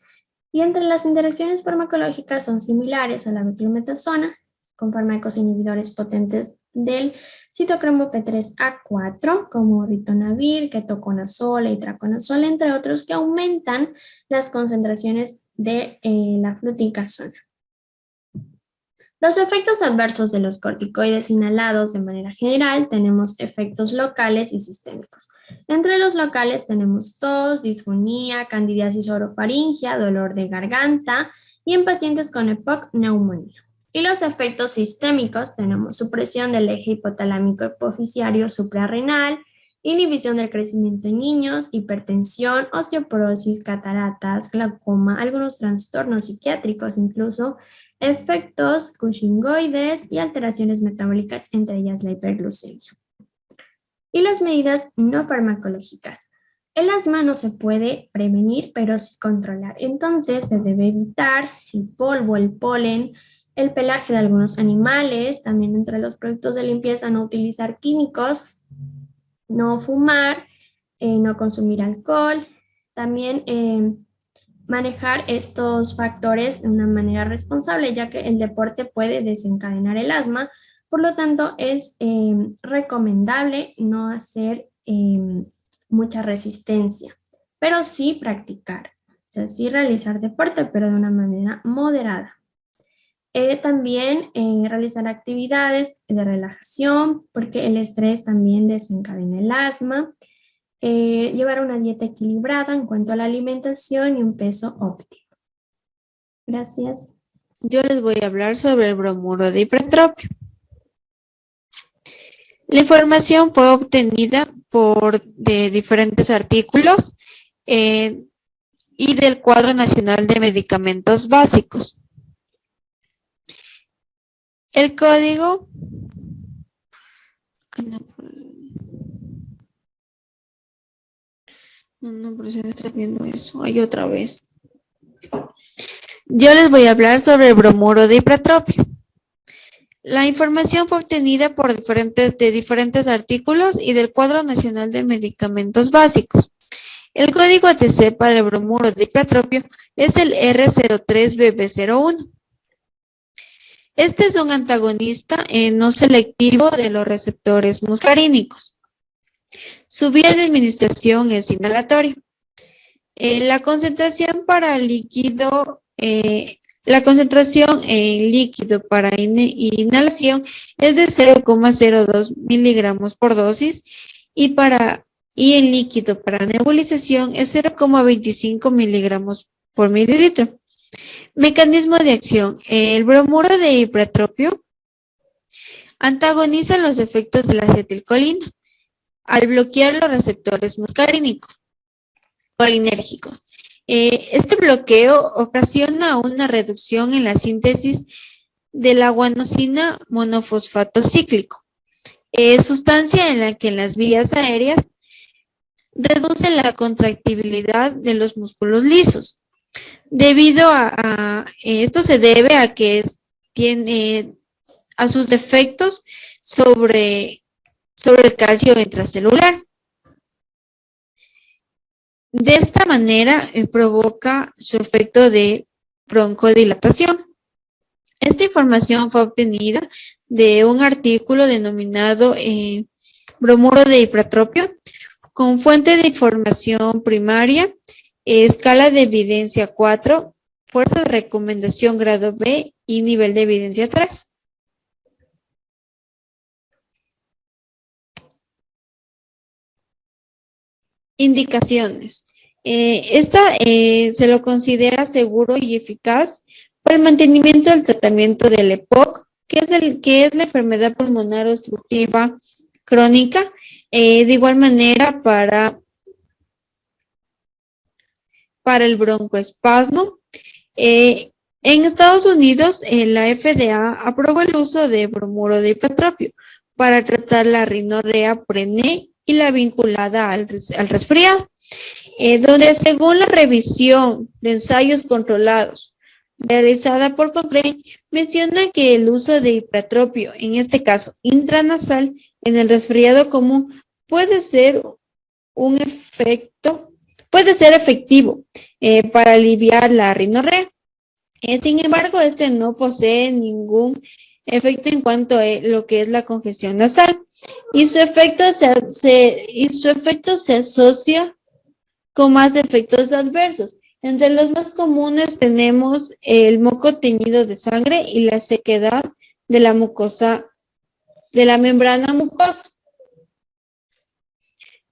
y entre las interacciones farmacológicas son similares a la beclometasona, con fármacos inhibidores potentes del citocromo P3A4, como ritonavir, ketoconazol y traconazol, entre otros, que aumentan las concentraciones de la fluticasona. Los efectos adversos de los corticoides inhalados de manera general tenemos efectos locales y sistémicos. Entre los locales tenemos tos, disfonía, candidiasis orofaringia, dolor de garganta y en pacientes con EPOC, neumonía. Y los efectos sistémicos tenemos supresión del eje hipotalámico hipoficiario suprarrenal, inhibición del crecimiento en niños, hipertensión, osteoporosis, cataratas, glaucoma, algunos trastornos psiquiátricos incluso, efectos cushingoides y alteraciones metabólicas, entre ellas la hiperglucemia. Y las medidas no farmacológicas. El asma no se puede prevenir, pero sí controlar. Entonces se debe evitar el polvo, el polen, el pelaje de algunos animales, también entre los productos de limpieza no utilizar químicos, no fumar, no consumir alcohol, también manejar estos factores de una manera responsable, ya que el deporte puede desencadenar el asma. Por lo tanto, es recomendable no hacer mucha resistencia, pero sí practicar, o sea, sí realizar deporte, pero de una manera moderada. También realizar actividades de relajación, porque el estrés también desencadena el asma. Llevar una dieta equilibrada en cuanto a la alimentación y un peso óptimo. Gracias. Yo les voy a hablar sobre el bromuro de hipertropio. La información fue obtenida de diferentes artículos y del Cuadro Nacional de Medicamentos Básicos. El código... No, pero se está viendo eso. Ahí otra vez. Yo les voy a hablar sobre el bromuro de hipertropio. La información fue obtenida de diferentes artículos y del Cuadro Nacional de Medicamentos Básicos. El código ATC para el bromuro de hipertropio es el R03BB01. Este es un antagonista no selectivo de los receptores muscarínicos. Su vía de administración es inhalatoria. La concentración en líquido para inhalación es de 0,02 miligramos por dosis y en líquido para nebulización es 0,25 miligramos por mililitro. Mecanismo de acción. El bromuro de hipertropio antagoniza los efectos de la acetilcolina al bloquear los receptores muscarínicos colinérgicos. Este bloqueo ocasiona una reducción en la síntesis de la guanosina monofosfato cíclico, sustancia en la que en las vías aéreas reduce la contractibilidad de los músculos lisos. Debido a esto se debe a que tiene a sus efectos sobre el calcio intracelular. De esta manera provoca su efecto de broncodilatación. Esta información fue obtenida de un artículo denominado bromuro de hipertropio con fuente de información primaria, escala de evidencia 4, fuerza de recomendación grado B y nivel de evidencia 3. Indicaciones. Esta se lo considera seguro y eficaz para el mantenimiento del tratamiento del EPOC, que es la enfermedad pulmonar obstructiva crónica. De igual manera para el broncoespasmo. En Estados Unidos, la FDA aprobó el uso de bromuro de hipotropio para tratar la rinorrea prené y la vinculada al resfriado, donde según la revisión de ensayos controlados realizada por Cochrane, menciona que el uso de hipotropio, en este caso intranasal, en el resfriado común puede ser efectivo para aliviar la rinorrea. Sin embargo, este no posee ningún efecto en cuanto a lo que es la congestión nasal y su efecto se asocia con más efectos adversos. Entre los más comunes tenemos el moco teñido de sangre y la sequedad de la mucosa, de la membrana mucosa.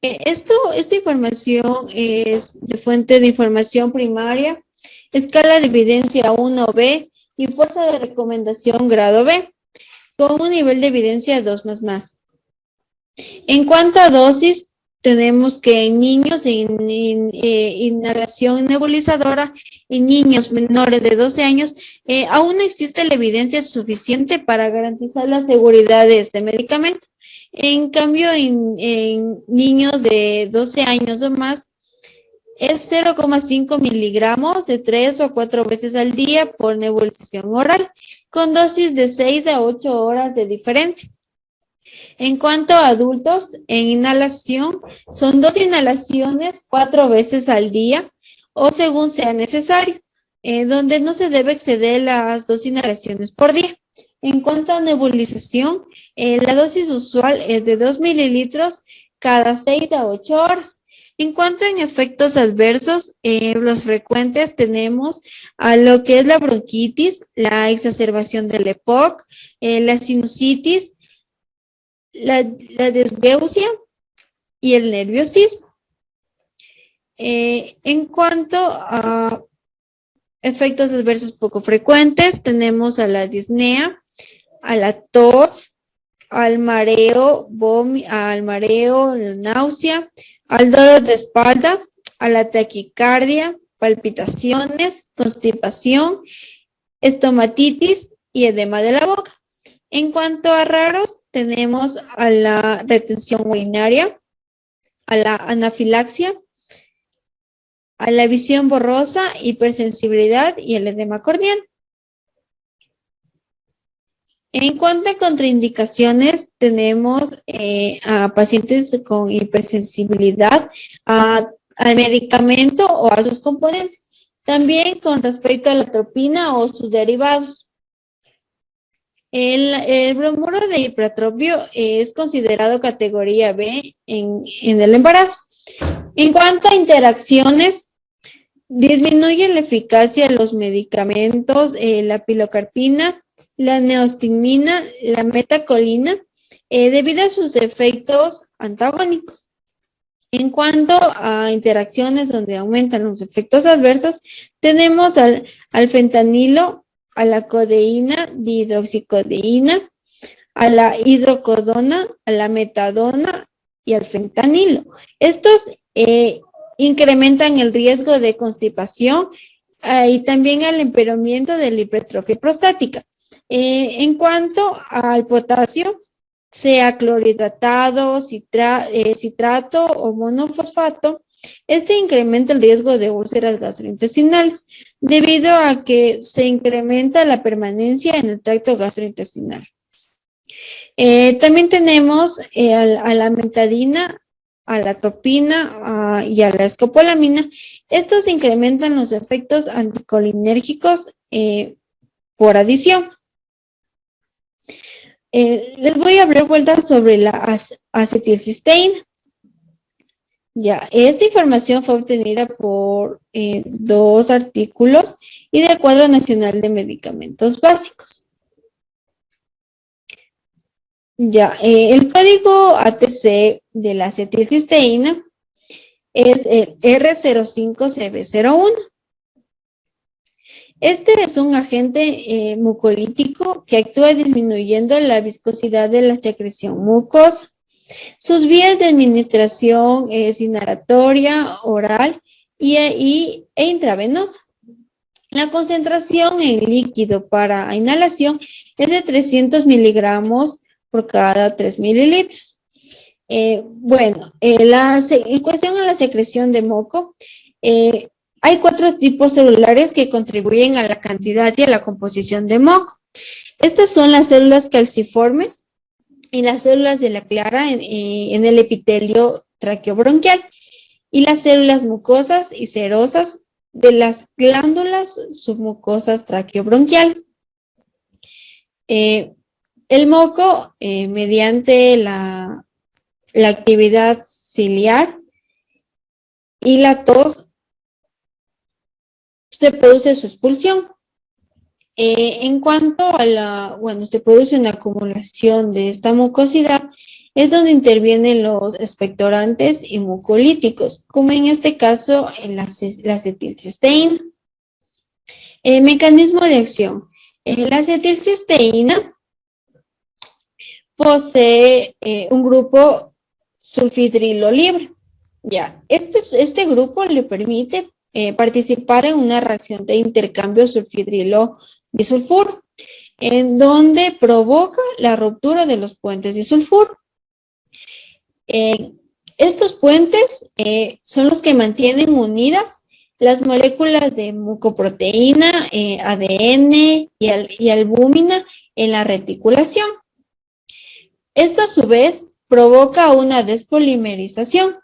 Esta información es de fuente de información primaria, escala de evidencia 1B y fuerza de recomendación grado B, con un nivel de evidencia 2++. En cuanto a dosis, tenemos que en niños en inhalación nebulizadora, en niños menores de 12 años, aún no existe la evidencia suficiente para garantizar la seguridad de este medicamento. En cambio, en niños de 12 años o más, es 0,5 miligramos de 3 o 4 veces al día por nebulización oral, con dosis de 6 a 8 horas de diferencia. En cuanto a adultos, en inhalación, son 2 inhalaciones 4 veces al día o según sea necesario, donde no se debe exceder las 2 inhalaciones por día. En cuanto a nebulización, la dosis usual es de 2 mililitros cada 6 a 8 horas. En cuanto a efectos adversos, los frecuentes tenemos a lo que es la bronquitis, la exacerbación del EPOC, la sinusitis, la disgeusia y el nerviosismo. En cuanto a efectos adversos poco frecuentes, tenemos a la disnea, a la tos, al mareo, la náusea, al dolor de espalda, a la taquicardia, palpitaciones, constipación, estomatitis y edema de la boca. En cuanto a raros, tenemos a la retención urinaria, a la anafilaxia, a la visión borrosa, hipersensibilidad y el edema corneal. En cuanto a contraindicaciones, tenemos a pacientes con hipersensibilidad al medicamento o a sus componentes. También con respecto a la atropina o sus derivados. El bromuro de hipotropio es considerado categoría B en el embarazo. En cuanto a interacciones, disminuye la eficacia de los medicamentos, la pilocarpina, la neostigmina, la metacolina, debido a sus efectos antagónicos. En cuanto a interacciones donde aumentan los efectos adversos, tenemos al fentanilo, a la codeína, dihidroxicodeína, a la hidrocodona, a la metadona y al fentanilo. Estos incrementan el riesgo de constipación y también el empeoramiento de la hipertrofia prostática. En cuanto al potasio, sea clorhidratado, citrato o monofosfato, este incrementa el riesgo de úlceras gastrointestinales debido a que se incrementa la permanencia en el tracto gastrointestinal. También tenemos a la metadina, a la atropina y a la escopolamina. Estos incrementan los efectos anticolinérgicos por adición. Les voy a hablar vueltas sobre la acetilcisteína. Ya, esta información fue obtenida por 2 artículos y del Cuadro Nacional de Medicamentos Básicos. Ya, el código ATC de la acetilcisteína es el R05CB01. Este es un agente mucolítico que actúa disminuyendo la viscosidad de la secreción mucosa. Sus vías de administración es inhalatoria, oral e intravenosa. La concentración en líquido para inhalación es de 300 miligramos por cada 3 mililitros. En cuestión a la secreción de moco, hay 4 tipos celulares que contribuyen a la cantidad y a la composición de moco. Estas son las células calciformes y las células de la clara en el epitelio traqueobronquial y las células mucosas y serosas de las glándulas submucosas traqueobronquiales. El moco, mediante la actividad ciliar y la tos, se produce su expulsión. En cuanto a se produce una acumulación de esta mucosidad, es donde intervienen los expectorantes y mucolíticos, como en este caso la acetilcisteína. Mecanismo de acción. La acetilcisteína posee un grupo sulfidrilo libre. Ya, este grupo le permite participar en una reacción de intercambio sulfidrilo-disulfuro, en donde provoca la ruptura de los puentes disulfuro. Estos puentes son los que mantienen unidas las moléculas de mucoproteína, ADN y albúmina en la reticulación. Esto a su vez provoca una despolimerización.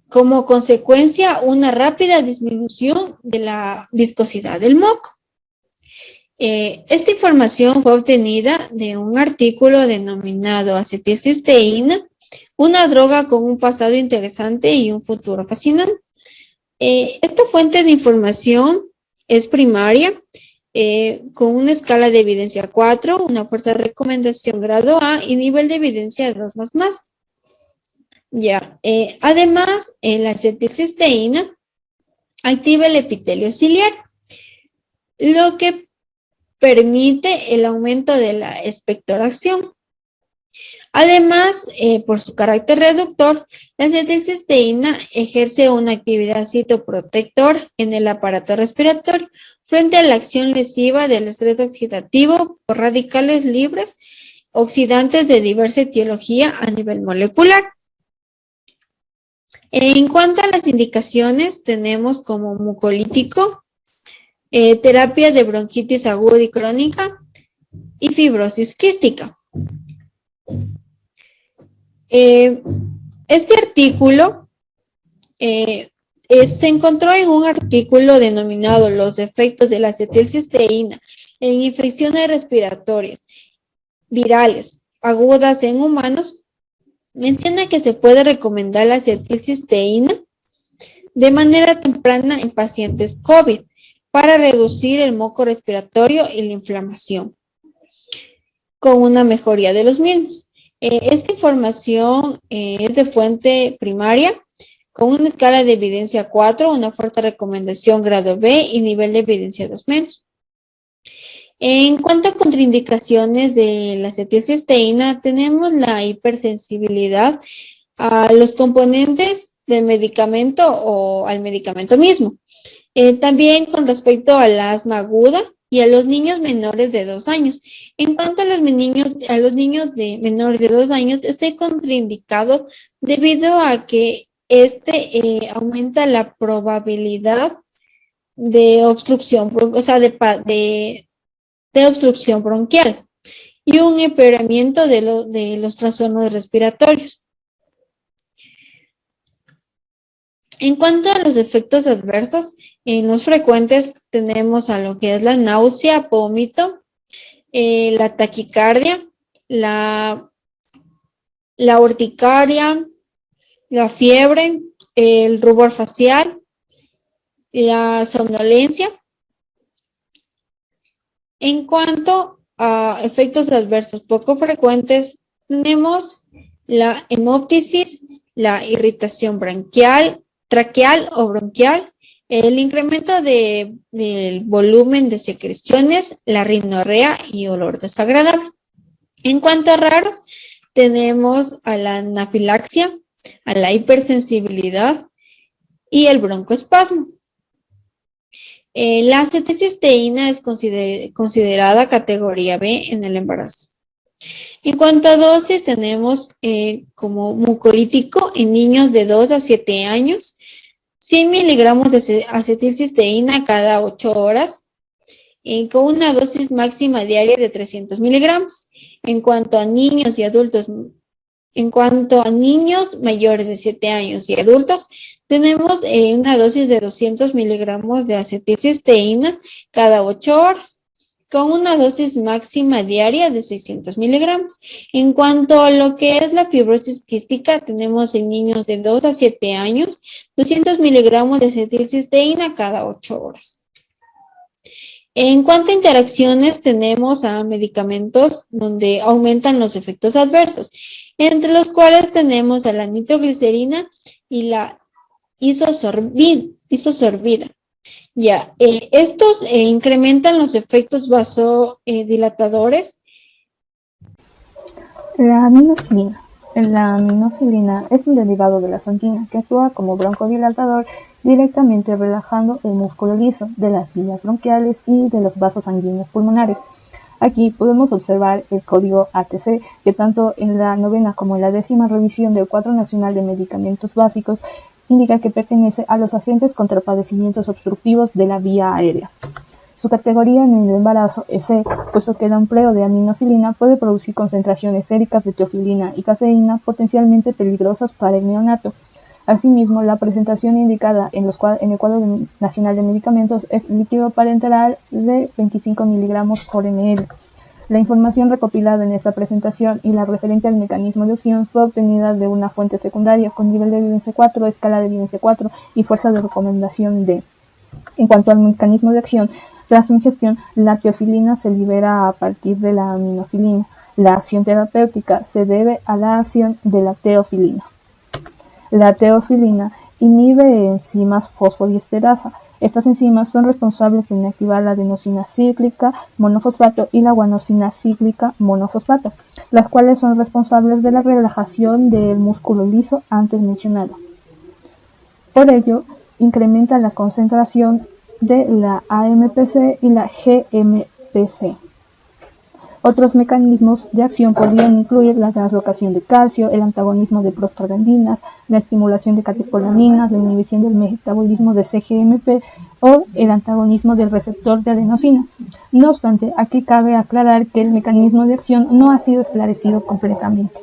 Como consecuencia, una rápida disminución de la viscosidad del moco. Esta información fue obtenida de un artículo denominado Acetilcisteína, una droga con un pasado interesante y un futuro fascinante. Esta fuente de información es primaria, con una escala de evidencia 4, una fuerza de recomendación grado A y nivel de evidencia 2++. Ya, además, la acetilcisteína activa el epitelio ciliar, lo que permite el aumento de la expectoración. Además, por su carácter reductor, la acetilcisteína ejerce una actividad citoprotector en el aparato respiratorio frente a la acción lesiva del estrés oxidativo por radicales libres oxidantes de diversa etiología a nivel molecular. En cuanto a las indicaciones, tenemos como mucolítico, terapia de bronquitis aguda y crónica y fibrosis quística. Este artículo se encontró en un artículo denominado Los efectos de la acetilcisteína en infecciones respiratorias virales agudas en humanos. Menciona que se puede recomendar la acetilcisteína de manera temprana en pacientes COVID para reducir el moco respiratorio y la inflamación, con una mejoría de los mismos. Esta información es de fuente primaria, con una escala de evidencia 4, una fuerza de recomendación grado B y nivel de evidencia 2-. En cuanto a contraindicaciones de la acetilcisteína, tenemos la hipersensibilidad a los componentes del medicamento o al medicamento mismo. También con respecto al asma aguda y a los niños menores de 2 años. En cuanto a los niños de menores de 2 años, está contraindicado debido a que aumenta la probabilidad de obstrucción, o sea, de obstrucción bronquial y un empeoramiento de los trastornos respiratorios. En cuanto a los efectos adversos, en los frecuentes tenemos a lo que es la náusea, vómito, la taquicardia, la urticaria, la fiebre, el rubor facial, la somnolencia. En cuanto a efectos adversos poco frecuentes, tenemos la hemoptisis, la irritación traqueal o bronquial, el incremento del volumen de secreciones, la rinorrea y olor desagradable. En cuanto a raros, tenemos a la anafilaxia, a la hipersensibilidad y el broncoespasmo. La acetocisteína es considerada categoría B en el embarazo. En cuanto a dosis, tenemos como mucolítico en niños de 2 a 7 años, 100 miligramos de acetilcisteína cada 8 horas, con una dosis máxima diaria de 300 miligramos. En cuanto a niños mayores de 7 años y adultos, tenemos una dosis de 200 miligramos de acetilcisteína cada 8 horas, con una dosis máxima diaria de 600 miligramos. En cuanto a lo que es la fibrosis quística, tenemos en niños de 2 a 7 años, 200 miligramos de acetilcisteína cada 8 horas. En cuanto a interacciones, tenemos a medicamentos donde aumentan los efectos adversos, entre los cuales tenemos a la nitroglicerina y la isosorbida. Estos incrementan los efectos vasodilatadores. La aminofilina. La aminofilina es un derivado de la santina que actúa como broncodilatador, directamente relajando el músculo liso de las vías bronquiales y de los vasos sanguíneos pulmonares. Aquí podemos observar el código ATC, que tanto en la 9ª como en la 10ª revisión del Cuadro Nacional de Medicamentos Básicos indica que pertenece a los agentes contra padecimientos obstructivos de la vía aérea. Su categoría en el embarazo es C, puesto que el empleo de aminofilina puede producir concentraciones séricas de teofilina y caseína potencialmente peligrosas para el neonato. Asimismo, la presentación indicada en el Cuadro Nacional de Medicamentos es líquido parenteral de 25 miligramos por ml. La información recopilada en esta presentación y la referente al mecanismo de acción fue obtenida de una fuente secundaria con nivel de evidencia 4, escala de evidencia 4 y fuerza de recomendación D. En cuanto al mecanismo de acción, tras su ingestión, la teofilina se libera a partir de la aminofilina. La acción terapéutica se debe a la acción de la teofilina. La teofilina inhibe enzimas fosfodiesterasa. Estas enzimas son responsables de inactivar la adenosina cíclica monofosfato y la guanosina cíclica monofosfato, las cuales son responsables de la relajación del músculo liso antes mencionado. Por ello, incrementa la concentración de la AMPC y la GMPC. Otros mecanismos de acción podrían incluir la translocación de calcio, el antagonismo de prostaglandinas, la estimulación de catecolaminas, la inhibición del metabolismo de CGMP o el antagonismo del receptor de adenosina. No obstante, aquí cabe aclarar que el mecanismo de acción no ha sido esclarecido completamente.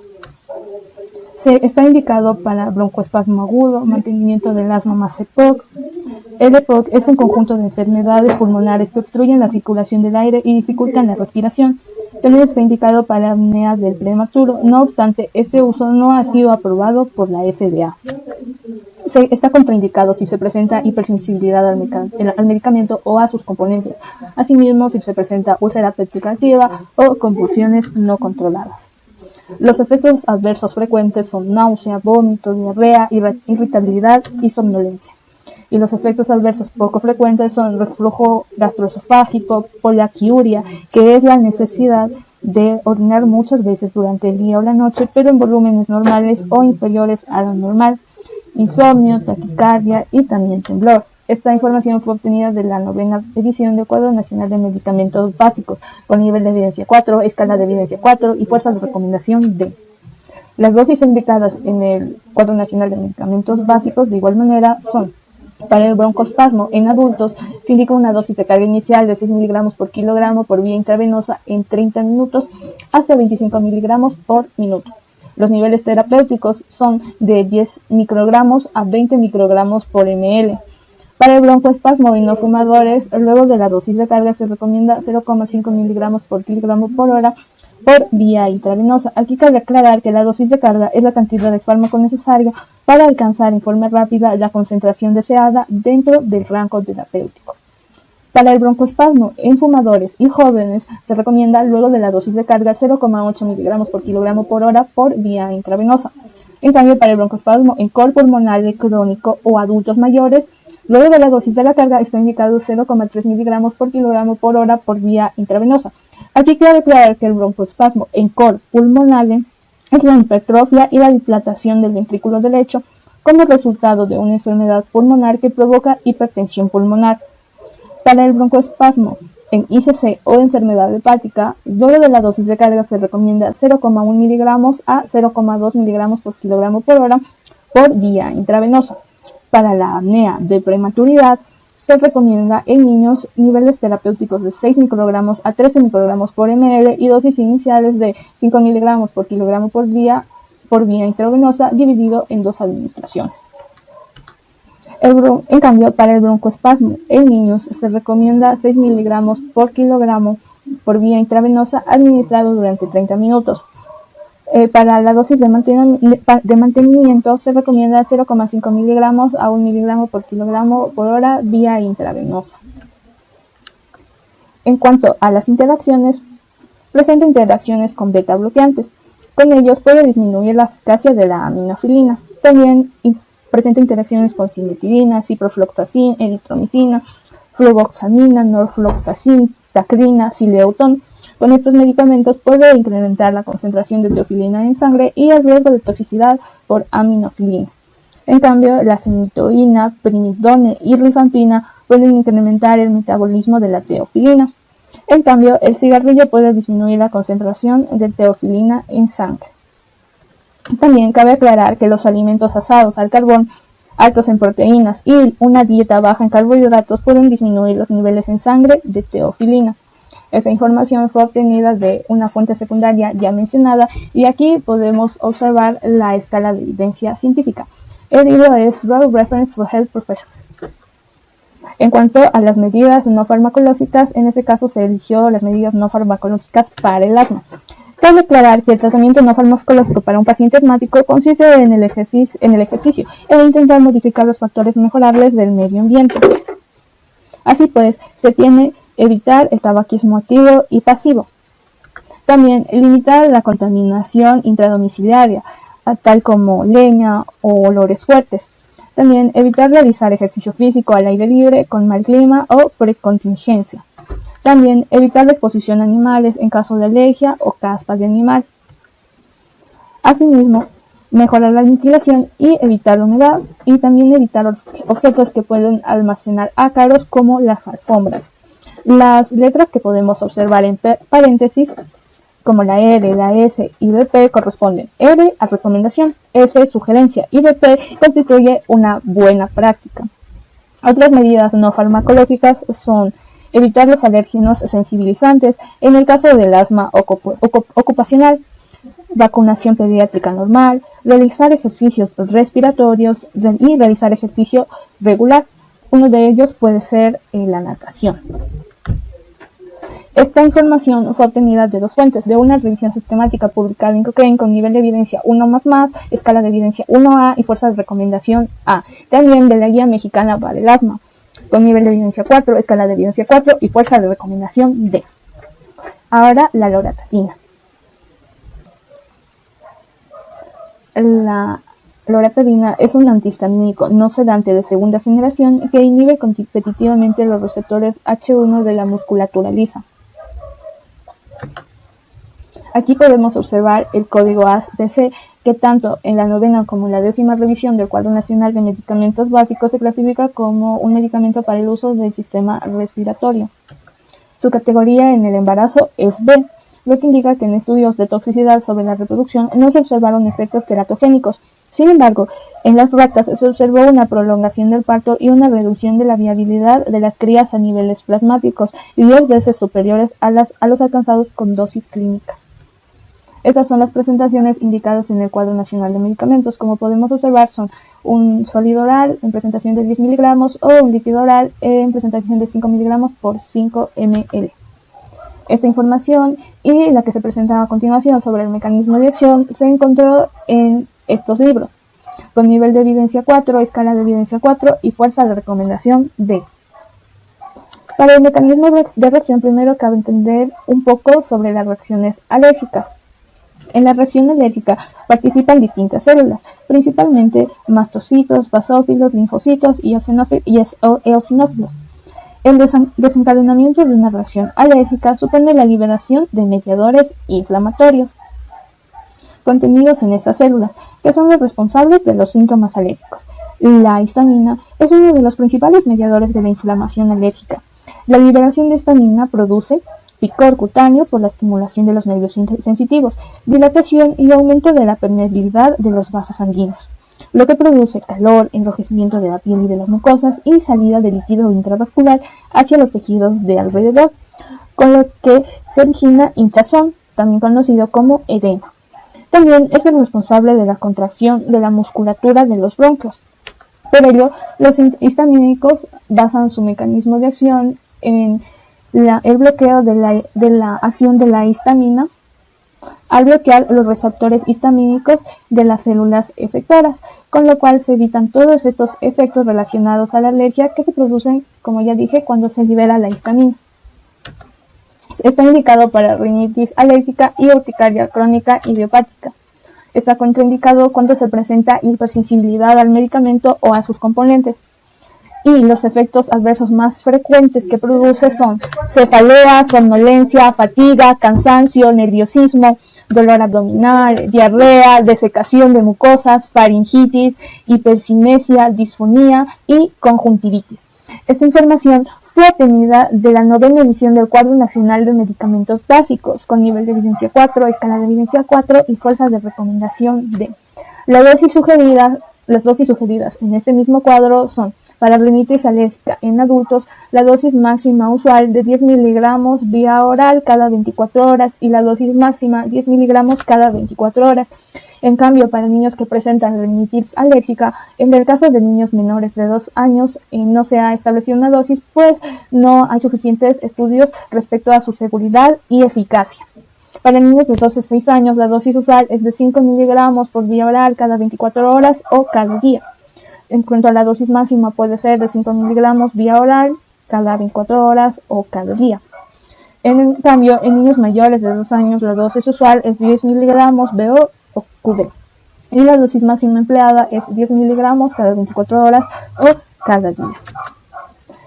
Está indicado para broncoespasmo agudo, mantenimiento del asma más EPOC. El EPOC es un conjunto de enfermedades pulmonares que obstruyen la circulación del aire y dificultan la respiración. También está indicado para la apnea del prematuro. No obstante, este uso no ha sido aprobado por la FDA. Está contraindicado si se presenta hipersensibilidad al medicamento o a sus componentes. Asimismo, si se presenta úlcera péptica activa o convulsiones no controladas. Los efectos adversos frecuentes son náusea, vómito, diarrea, irritabilidad y somnolencia. Y los efectos adversos poco frecuentes son reflujo gastroesofágico, poliaquiuria, que es la necesidad de orinar muchas veces durante el día o la noche, pero en volúmenes normales o inferiores a lo normal, insomnio, taquicardia y también temblor. Esta información fue obtenida de la 9ª edición del Cuadro Nacional de Medicamentos Básicos, con nivel de evidencia 4, escala de evidencia 4 y fuerza de recomendación D. Las dosis indicadas en el Cuadro Nacional de Medicamentos Básicos de igual manera son: para el broncoespasmo en adultos se indica una dosis de carga inicial de 6 miligramos por kilogramo por vía intravenosa en 30 minutos hasta 25 miligramos por minuto. Los niveles terapéuticos son de 10 microgramos a 20 microgramos por ml. Para el broncoespasmo en no fumadores, luego de la dosis de carga se recomienda 0,5 miligramos por kilogramo por hora por vía intravenosa. Aquí cabe aclarar que la dosis de carga es la cantidad de fármaco necesaria para alcanzar en forma rápida la concentración deseada dentro del rango terapéutico. Para el broncoespasmo en fumadores y jóvenes se recomienda luego de la dosis de carga 0,8 miligramos por kilogramo por hora por vía intravenosa. En cambio, para el broncoespasmo en cor pulmonar crónico o adultos mayores, luego de la dosis de la carga está indicado 0,3 miligramos por kilogramo por hora por vía intravenosa. Aquí cabe aclarar que el broncoespasmo en cor pulmonar es la hipertrofia y la dilatación del ventrículo derecho como resultado de una enfermedad pulmonar que provoca hipertensión pulmonar. Para el broncoespasmo en ICC o enfermedad hepática, luego de la dosis de carga se recomienda 0,1 miligramos a 0,2 miligramos por kilogramo por hora por vía intravenosa. Para la apnea de prematuridad, se recomienda en niños niveles terapéuticos de 6 microgramos a 13 microgramos por ml y dosis iniciales de 5 miligramos por kilogramo por día por vía intravenosa dividido en 2 administraciones. En cambio, para el broncoespasmo en niños se recomienda 6 miligramos por kilogramo por vía intravenosa administrado durante 30 minutos. Para la dosis de mantenimiento se recomienda 0,5 miligramos a 1 miligramo por kilogramo por hora vía intravenosa. En cuanto a las interacciones, presenta interacciones con beta bloqueantes. Con ellos puede disminuir la eficacia de la aminofilina. También presenta interacciones con cimetidina, ciprofloxacin, eritromicina, fluvoxamina, norfloxacin, tacrina, sileutón. Con estos medicamentos puede incrementar la concentración de teofilina en sangre y el riesgo de toxicidad por aminofilina. En cambio, la fenitoína, primidone y rifampina pueden incrementar el metabolismo de la teofilina. En cambio, el cigarrillo puede disminuir la concentración de teofilina en sangre. También cabe aclarar que los alimentos asados al carbón, altos en proteínas y una dieta baja en carbohidratos pueden disminuir los niveles en sangre de teofilina. Esta información fue obtenida de una fuente secundaria ya mencionada y aquí podemos observar la escala de evidencia científica. El libro es Raw Reference for Health Professionals. En cuanto a las medidas no farmacológicas, en este caso se eligió las medidas no farmacológicas para el asma. Cabe aclarar que el tratamiento no farmacológico para un paciente asmático consiste en el ejercicio e intentar modificar los factores mejorables del medio ambiente. Así pues, se tiene evitar el tabaquismo activo y pasivo. También limitar la contaminación intradomiciliaria, tal como leña o olores fuertes. También evitar realizar ejercicio físico al aire libre con mal clima o precontingencia. También evitar la exposición a animales en caso de alergia o caspas de animal. Asimismo, mejorar la ventilación y evitar la humedad y también evitar objetos que pueden almacenar ácaros como las alfombras. Las letras que podemos observar en paréntesis, como la R, la S y BP corresponden. R a recomendación, S sugerencia y BP constituye una buena práctica. Otras medidas no farmacológicas son evitar los alérgenos sensibilizantes en el caso del asma ocupacional, vacunación pediátrica normal, realizar ejercicios respiratorios y realizar ejercicio regular. Uno de ellos puede ser la natación. Esta información fue obtenida de dos fuentes, de una revisión sistemática publicada en Cochrane con nivel de evidencia 1++, escala de evidencia 1A y fuerza de recomendación A. También de la Guía Mexicana para el Asma, con nivel de evidencia 4, escala de evidencia 4 y fuerza de recomendación D. Ahora la loratadina. La loratadina es un antihistamínico no sedante de segunda generación que inhibe competitivamente los receptores H1 de la musculatura lisa. Aquí podemos observar el código ASTC que tanto en la 9ª como en la 10ª revisión del Cuadro Nacional de Medicamentos Básicos se clasifica como un medicamento para el uso del sistema respiratorio. Su categoría en el embarazo es B, lo que indica que en estudios de toxicidad sobre la reproducción no se observaron efectos teratogénicos. Sin embargo, en las ratas se observó una prolongación del parto y una reducción de la viabilidad de las crías a niveles plasmáticos 10 veces superiores a los alcanzados con dosis clínicas. Estas son las presentaciones indicadas en el Cuadro Nacional de Medicamentos. Como podemos observar, son un sólido oral en presentación de 10 miligramos o un líquido oral en presentación de 5 miligramos por 5 ml. Esta información y la que se presenta a continuación sobre el mecanismo de acción se encontró en estos libros, con nivel de evidencia 4, escala de evidencia 4 y fuerza de recomendación D. Para el mecanismo de reacción, primero cabe entender un poco sobre las reacciones alérgicas. En la reacción alérgica participan distintas células, principalmente mastocitos, basófilos, linfocitos y eosinófilos. El desencadenamiento de una reacción alérgica supone la liberación de mediadores inflamatorios contenidos en estas células, que son los responsables de los síntomas alérgicos. La histamina es uno de los principales mediadores de la inflamación alérgica. La liberación de histamina produce picor cutáneo por la estimulación de los nervios sensitivos, dilatación y aumento de la permeabilidad de los vasos sanguíneos, lo que produce calor, enrojecimiento de la piel y de las mucosas y salida de líquido intravascular hacia los tejidos de alrededor, con lo que se origina hinchazón, también conocido como edema. También es el responsable de la contracción de la musculatura de los bronquios. Por ello, los histamínicos basan su mecanismo de acción en el bloqueo de la acción de la histamina al bloquear los receptores histamínicos de las células efectoras, con lo cual se evitan todos estos efectos relacionados a la alergia que se producen, como ya dije, cuando se libera la histamina. Está indicado para rinitis alérgica y urticaria crónica idiopática. Está contraindicado cuando se presenta hipersensibilidad al medicamento o a sus componentes. Y los efectos adversos más frecuentes que produce son cefalea, somnolencia, fatiga, cansancio, nerviosismo, dolor abdominal, diarrea, desecación de mucosas, faringitis, hipercinesia, disfonía y conjuntivitis. Esta información fue obtenida de la 9ª edición del Cuadro Nacional de Medicamentos Básicos, con nivel de evidencia 4, escala de evidencia 4 y fuerza de recomendación D. Las dosis sugeridas en este mismo cuadro son: para rinitis alérgica en adultos, la dosis máxima usual de 10 miligramos vía oral cada 24 horas y la dosis máxima 10 miligramos cada 24 horas. En cambio, para niños que presentan rinitis alérgica, en el caso de niños menores de 2 años, no se ha establecido una dosis, pues no hay suficientes estudios respecto a su seguridad y eficacia. Para niños de 12 a 6 años, la dosis usual es de 5 miligramos por vía oral cada 24 horas o cada día. En cuanto a la dosis máxima, puede ser de 5 miligramos vía oral cada 24 horas o cada día. En cambio, en niños mayores de 2 años, la dosis usual es 10 miligramos BO o QD. Y la dosis máxima empleada es 10 miligramos cada 24 horas o cada día.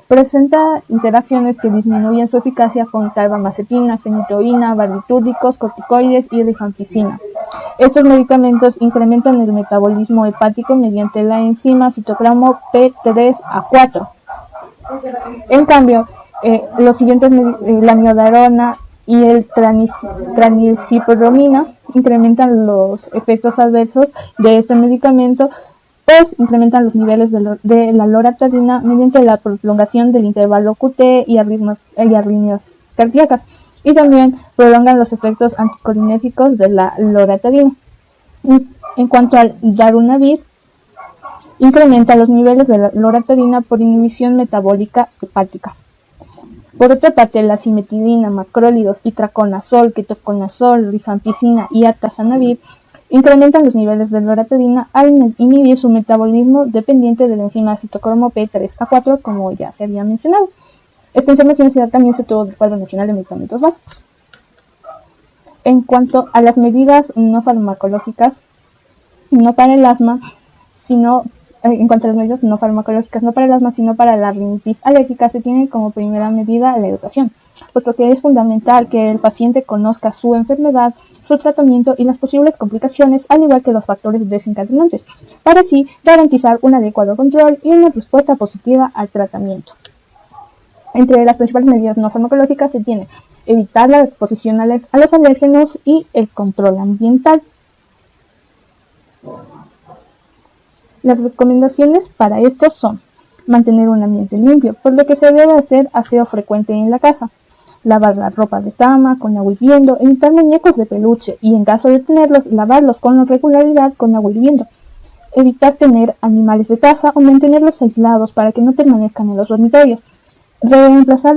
Presenta interacciones que disminuyen su eficacia con carbamazepina, fenitoína, barbitúricos, corticoides y rifampicina. Estos medicamentos incrementan el metabolismo hepático mediante la enzima citocromo P3A4. En cambio, los siguientes, la miodarona y el tranilcipromina, incrementan los efectos adversos de este medicamento, pues incrementan los niveles de la loratadina mediante la prolongación del intervalo QT y arritmias cardíacas, y también prolongan los efectos anticolinérgicos de la loratadina. En cuanto al darunavir, incrementa los niveles de la loratadina por inhibición metabólica hepática. Por otra parte, la cimetidina, macrólidos, itraconazol, ketoconazol, rifampicina y atazanavir incrementan los niveles de loratadina al inhibir su metabolismo dependiente de la enzima citocromo P3A4, como ya se había mencionado. Esta información también se obtuvo del Cuadro Nacional de Medicamentos Básicos. En cuanto a las medidas no farmacológicas, no para el asma, sino no para el asma, sino para la rinitis alérgica, se tiene como primera medida la educación, puesto que es fundamental que el paciente conozca su enfermedad, su tratamiento y las posibles complicaciones, al igual que los factores desencadenantes, para así garantizar un adecuado control y una respuesta positiva al tratamiento. Entre las principales medidas no farmacológicas se tiene evitar la exposición a los alérgenos y el control ambiental. Las recomendaciones para esto son: mantener un ambiente limpio, por lo que se debe hacer aseo frecuente en la casa, lavar la ropa de cama con agua hirviendo, evitar muñecos de peluche y, en caso de tenerlos, lavarlos con regularidad con agua hirviendo, evitar tener animales de casa o mantenerlos aislados para que no permanezcan en los dormitorios, reemplazar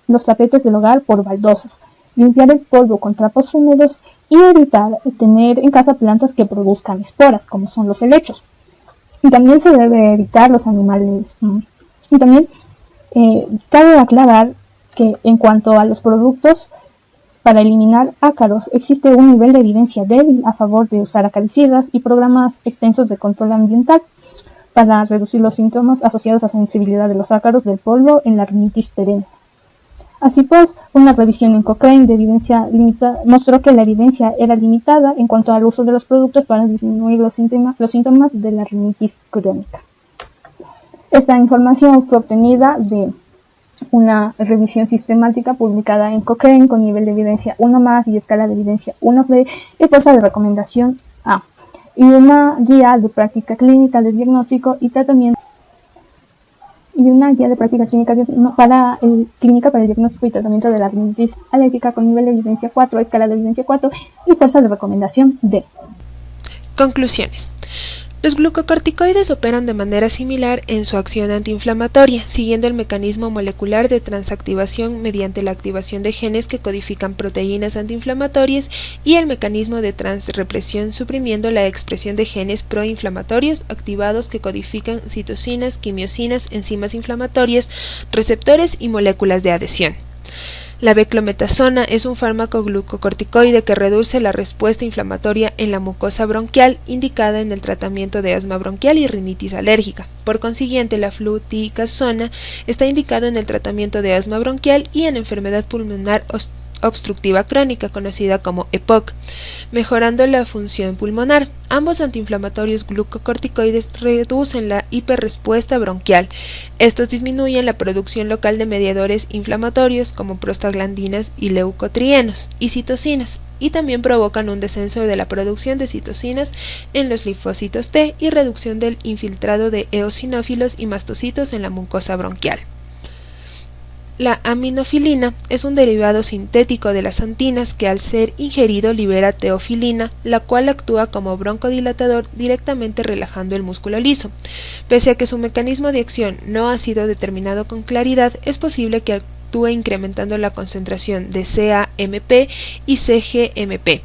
los tapetes del hogar por baldosas, limpiar el polvo con trapos húmedos y evitar tener en casa plantas que produzcan esporas, como son los helechos. Y también se debe evitar los animales. Y también cabe aclarar que en cuanto a los productos Para eliminar ácaros existe un nivel de evidencia débil a favor de usar acaricidas y programas extensos de control ambiental para reducir los síntomas asociados a sensibilidad de los ácaros del polvo en la rinitis perenne. Así pues, una revisión en Cochrane de evidencia limitada mostró que la evidencia era limitada en cuanto al uso de los productos para disminuir los síntomas de la rinitis crónica. Esta información fue obtenida de una revisión sistemática publicada en Cochrane con nivel de evidencia 1+ y escala de evidencia 1B y fuerza de recomendación A, y una guía de práctica clínica de diagnóstico y tratamiento para el diagnóstico y tratamiento de la rinitis alérgica con nivel de evidencia 4, escala de evidencia 4 y fuerza de recomendación D. Conclusiones. Los glucocorticoides operan de manera similar en su acción antiinflamatoria, siguiendo el mecanismo molecular de transactivación mediante la activación de genes que codifican proteínas antiinflamatorias y el mecanismo de transrepresión suprimiendo la expresión de genes proinflamatorios activados que codifican citocinas, quimiosinas, enzimas inflamatorias, receptores y moléculas de adhesión. La beclometasona es un fármaco glucocorticoide que reduce la respuesta inflamatoria en la mucosa bronquial indicada en el tratamiento de asma bronquial y rinitis alérgica. Por consiguiente, la fluticasona está indicado en el tratamiento de asma bronquial y en enfermedad pulmonar obstructiva crónica, conocida como EPOC, mejorando la función pulmonar. Ambos antiinflamatorios glucocorticoides reducen la hiperrespuesta bronquial. Estos disminuyen la producción local de mediadores inflamatorios como prostaglandinas y leucotrienos y citocinas, y también provocan un descenso de la producción de citocinas en los linfocitos T y reducción del infiltrado de eosinófilos y mastocitos en la mucosa bronquial. La aminofilina es un derivado sintético de las antinas que al ser ingerido libera teofilina, la cual actúa como broncodilatador directamente relajando el músculo liso. Pese a que su mecanismo de acción no ha sido determinado con claridad, es posible que actúe incrementando la concentración de CAMP y CGMP.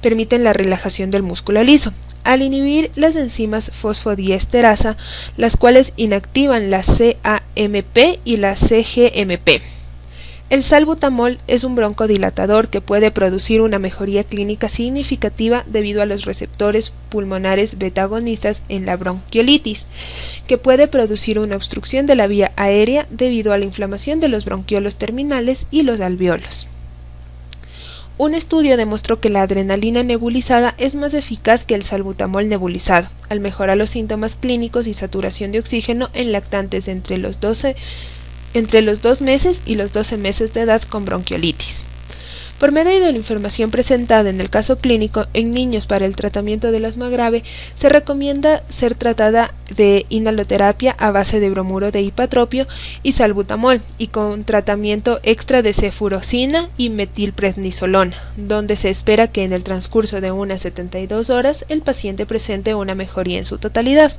Permiten la relajación del músculo liso. Al inhibir las enzimas fosfodiesterasa, las cuales inactivan la CAMP y la CGMP. El salbutamol es un broncodilatador que puede producir una mejoría clínica significativa debido a los receptores pulmonares beta-agonistas en la bronquiolitis, que puede producir una obstrucción de la vía aérea debido a la inflamación de los bronquiolos terminales y los alvéolos. Un estudio demostró que la adrenalina nebulizada es más eficaz que el salbutamol nebulizado, al mejorar los síntomas clínicos y saturación de oxígeno en lactantes entre los 2 meses y los 12 meses de edad con bronquiolitis. Por medio de la información presentada en el caso clínico en niños para el tratamiento del asma grave, se recomienda ser tratada de inhaloterapia a base de bromuro de hipatropio y salbutamol y con tratamiento extra de cefurosina y metilprednisolona, donde se espera que en el transcurso de unas 72 horas el paciente presente una mejoría en su totalidad.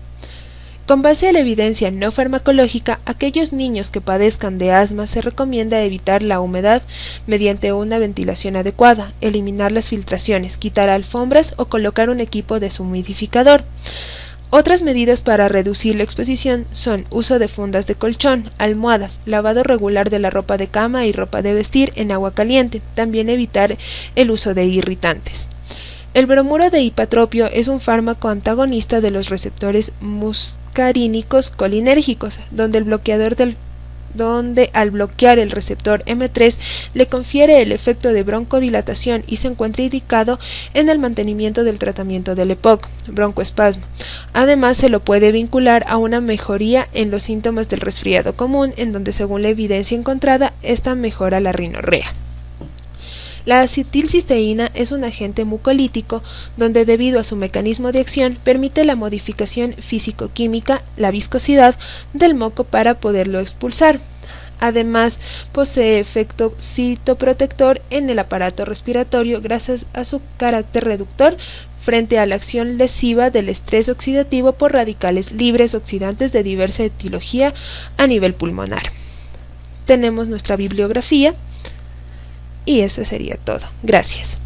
Con base a la evidencia no farmacológica, aquellos niños que padezcan de asma se recomienda evitar la humedad mediante una ventilación adecuada, eliminar las filtraciones, quitar alfombras o colocar un equipo deshumidificador. Otras medidas para reducir la exposición son uso de fundas de colchón, almohadas, lavado regular de la ropa de cama y ropa de vestir en agua caliente, también evitar el uso de irritantes. El bromuro de hipatropio es un fármaco antagonista de los receptores muscarínicos colinérgicos, donde al bloquear el receptor M3 le confiere el efecto de broncodilatación y se encuentra indicado en el mantenimiento del tratamiento del EPOC, broncoespasmo. Además, se lo puede vincular a una mejoría en los síntomas del resfriado común, en donde según la evidencia encontrada, esta mejora la rinorrea. La acetilcisteína es un agente mucolítico donde debido a su mecanismo de acción permite la modificación físico-química, la viscosidad del moco para poderlo expulsar. Además, posee efecto citoprotector en el aparato respiratorio gracias a su carácter reductor frente a la acción lesiva del estrés oxidativo por radicales libres oxidantes de diversa etiología a nivel pulmonar. Tenemos nuestra bibliografía. Y eso sería todo. Gracias.